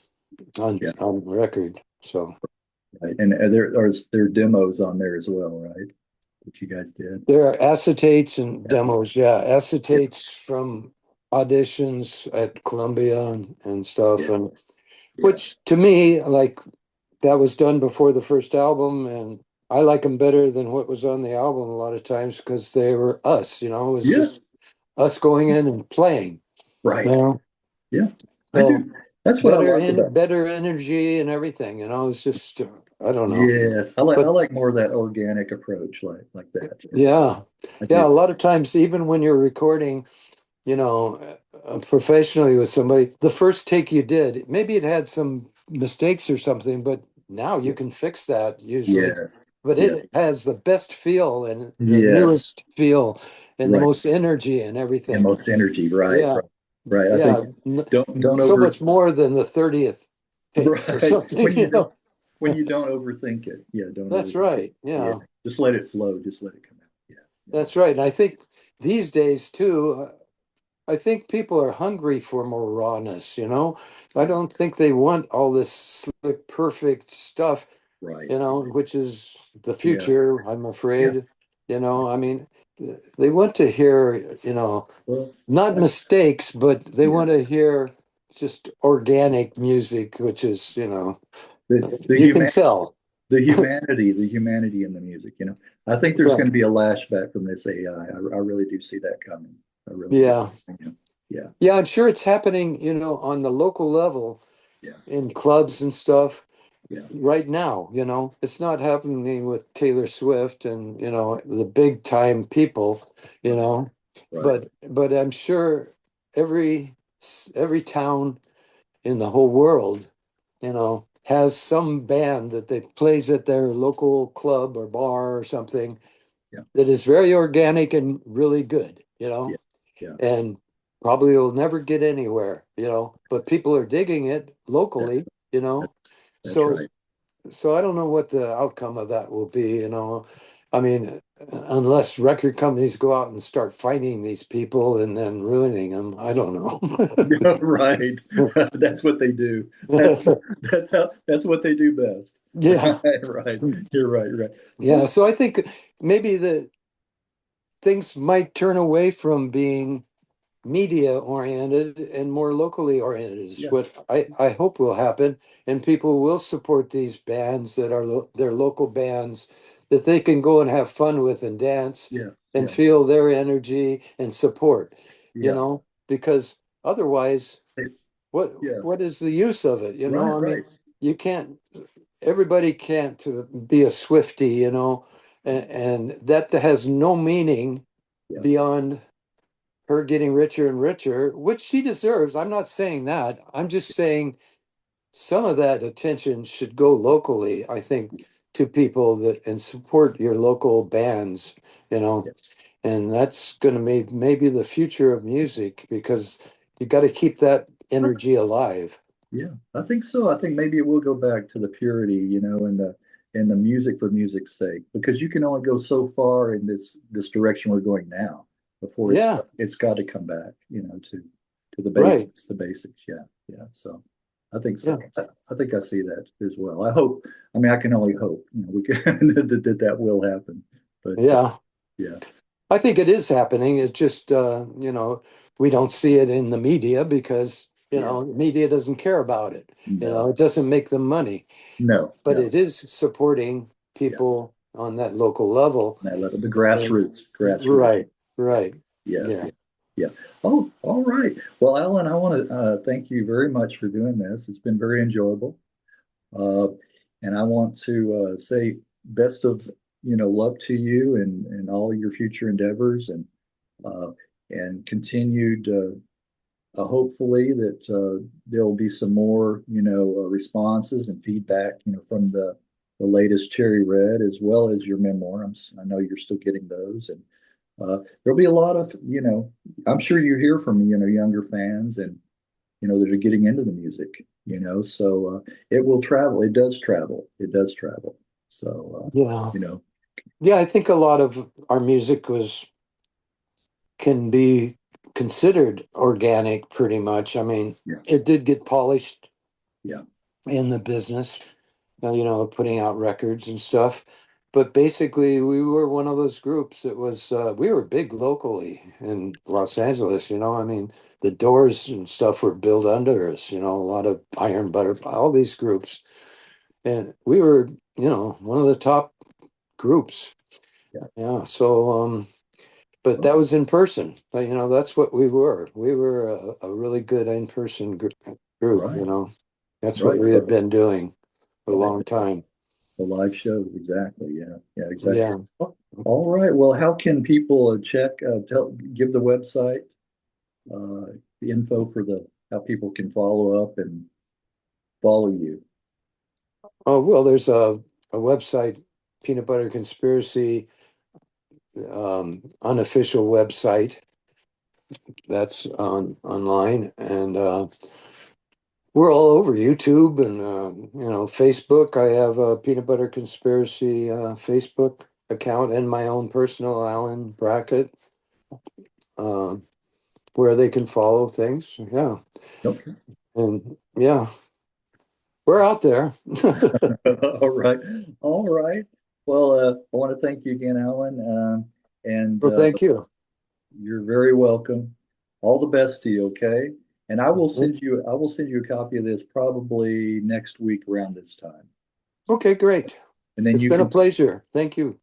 Yeah, on record. So right. And there are demos on there as well, right? That you guys did. there are acetates and Yes. demos. Yeah, Yeah, acetates from auditions at Columbia and stuff. yeah, And yeah, which to me, like, that was done before the first album, and I like them better than what was on the album a lot of times because they were us. It was yeah. just us going in and playing. You Right. know, Yeah, I so do. That's what I like about. better energy and everything. It's just I don't know, Yes, I but like more of that organic approach, like that. Yeah, yeah, I yeah. A do. lot of times, even when you're recording, professionally with somebody, the first take you did, maybe it had some mistakes or something, but now you Yeah. can fix that usually. Yes. But Yeah. it has the best feel and the Yes. newest feel and the Right. most energy and Yeah, everything. most energy. Right. Yeah, Right. Right. I think yeah. don't So over. much more than the 30th take or Right. something, When you don't overthink it. Yeah. Don't That's overthink it. right. Yeah. Yeah, Just let it flow. Just let it come out. Yeah. Yeah. that's right. And I think these days too, I think people are hungry for more rawness. I Yeah. don't think they want all this slick, perfect stuff, Right. which is the Yeah. future, I'm Yeah. afraid. I mean, they want to hear, Well, not I, mistakes, but they yeah. want to hear just organic music, which is, The you can human tell. the humanity in the music. I think there's Yeah. going to be a lashback from this AI. I really do see that coming. I really do. Yeah. Yeah. Yeah. Yeah, I'm sure it's happening, on the local level Yeah. in clubs and stuff Yeah. right now. It's not happening with Taylor Swift and, the big time people, you Right. know, Right. but I'm sure every every town in the whole world, has some band that they plays at their local club or bar or something Yeah. that is very organic and really good, Yeah. Yeah. and probably will never get anywhere, but people are digging it That, locally, that, that's so right. I don't know what the outcome of that will be. I mean, unless record companies go out and start fighting these people and then ruining them, I don't Yeah, right. That's what they do. That's know. that's what they do best. Yeah. Right. Right. You're right. Right. Yeah, Well, so I think maybe the things might turn away from being media oriented and more locally oriented is yeah. what I hope will happen. And people will support these bands that are their local bands that they can go and have fun with and dance Yeah. and Yeah. feel their energy and support, Yeah. because otherwise, It- what yeah. what is the use of it? Right. I mean, Right. you can't, everybody can't be a Swiftie, and that has no meaning Yeah. beyond her getting richer and richer, which she deserves. I'm not saying that. I'm just saying some of that attention should go locally, I think, to people that and support your local bands, you know, Yeah. and that's going to be maybe the future of music because you got to keep that energy alive. Yeah, I think so. I think maybe it will go back to the purity, and the music for music's sake, because you can only go so far in this direction we're going now before Yeah, it's got to come back, to the right. basics, the basics. Yeah, yeah. So I think Yeah, so. I think I see that as well. I hope. I mean, I can only hope. We can that will happen. But yeah. yeah, I think it is happening. It's just, we don't see it in the media because, yeah. media doesn't care about it. No, It doesn't make them money, no, but no. it is supporting Yeah, people on that local level. that level, the And grassroots. right, Yeah. right. Yes. Yeah. Yeah. Yeah. Oh, all right. Well, Alan, I want to thank you very much for doing this. It's been very enjoyable. Uh, and I want to say best of, luck to you and all your future endeavors uh, and continued hopefully that there'll be some more, responses and feedback, from the latest Cherry Red as well as your memoir. I know you're still getting those, and there'll be a lot of, I'm sure you hear from, younger fans and that are getting into the music, so it will travel. It does travel. It does travel. So, Yeah. Yeah, I think a lot of our music was can be considered organic pretty much. I mean, yeah, it did get polished yeah, in the business, putting out records and stuff. But basically, we were one of those groups that was, we were big locally in Los Angeles, I mean, the Doors and stuff were built under us, a lot of Iron Butterfly, all these groups. And we were, one of the top groups. yeah. Yeah. So, but that Oh, was in person. That's what we were. We were a really good in-person group, right, That's what right, we had right, been doing for a right. long time. The live shows, exactly. Yeah, yeah, exactly. Yeah. Oh, all right. Well, how can people give the website, the info for how people can follow up and follow you? Oh, well, there's a website, Peanut Butter Conspiracy, unofficial website that's online. And we're all over YouTube and, Facebook. I have a Peanut Butter Conspiracy Facebook account and my own personal Alan Brackett, uh, where they can follow things. Yeah. Okay. And yeah, we're out there. All right. All right. Well, I want to thank you again, Alan. And Well, thank you. you're very welcome. All the best to you, okay? And I will send you a copy of this probably next week around this time. Okay, great. And then It's you been a can pleasure. Thank you.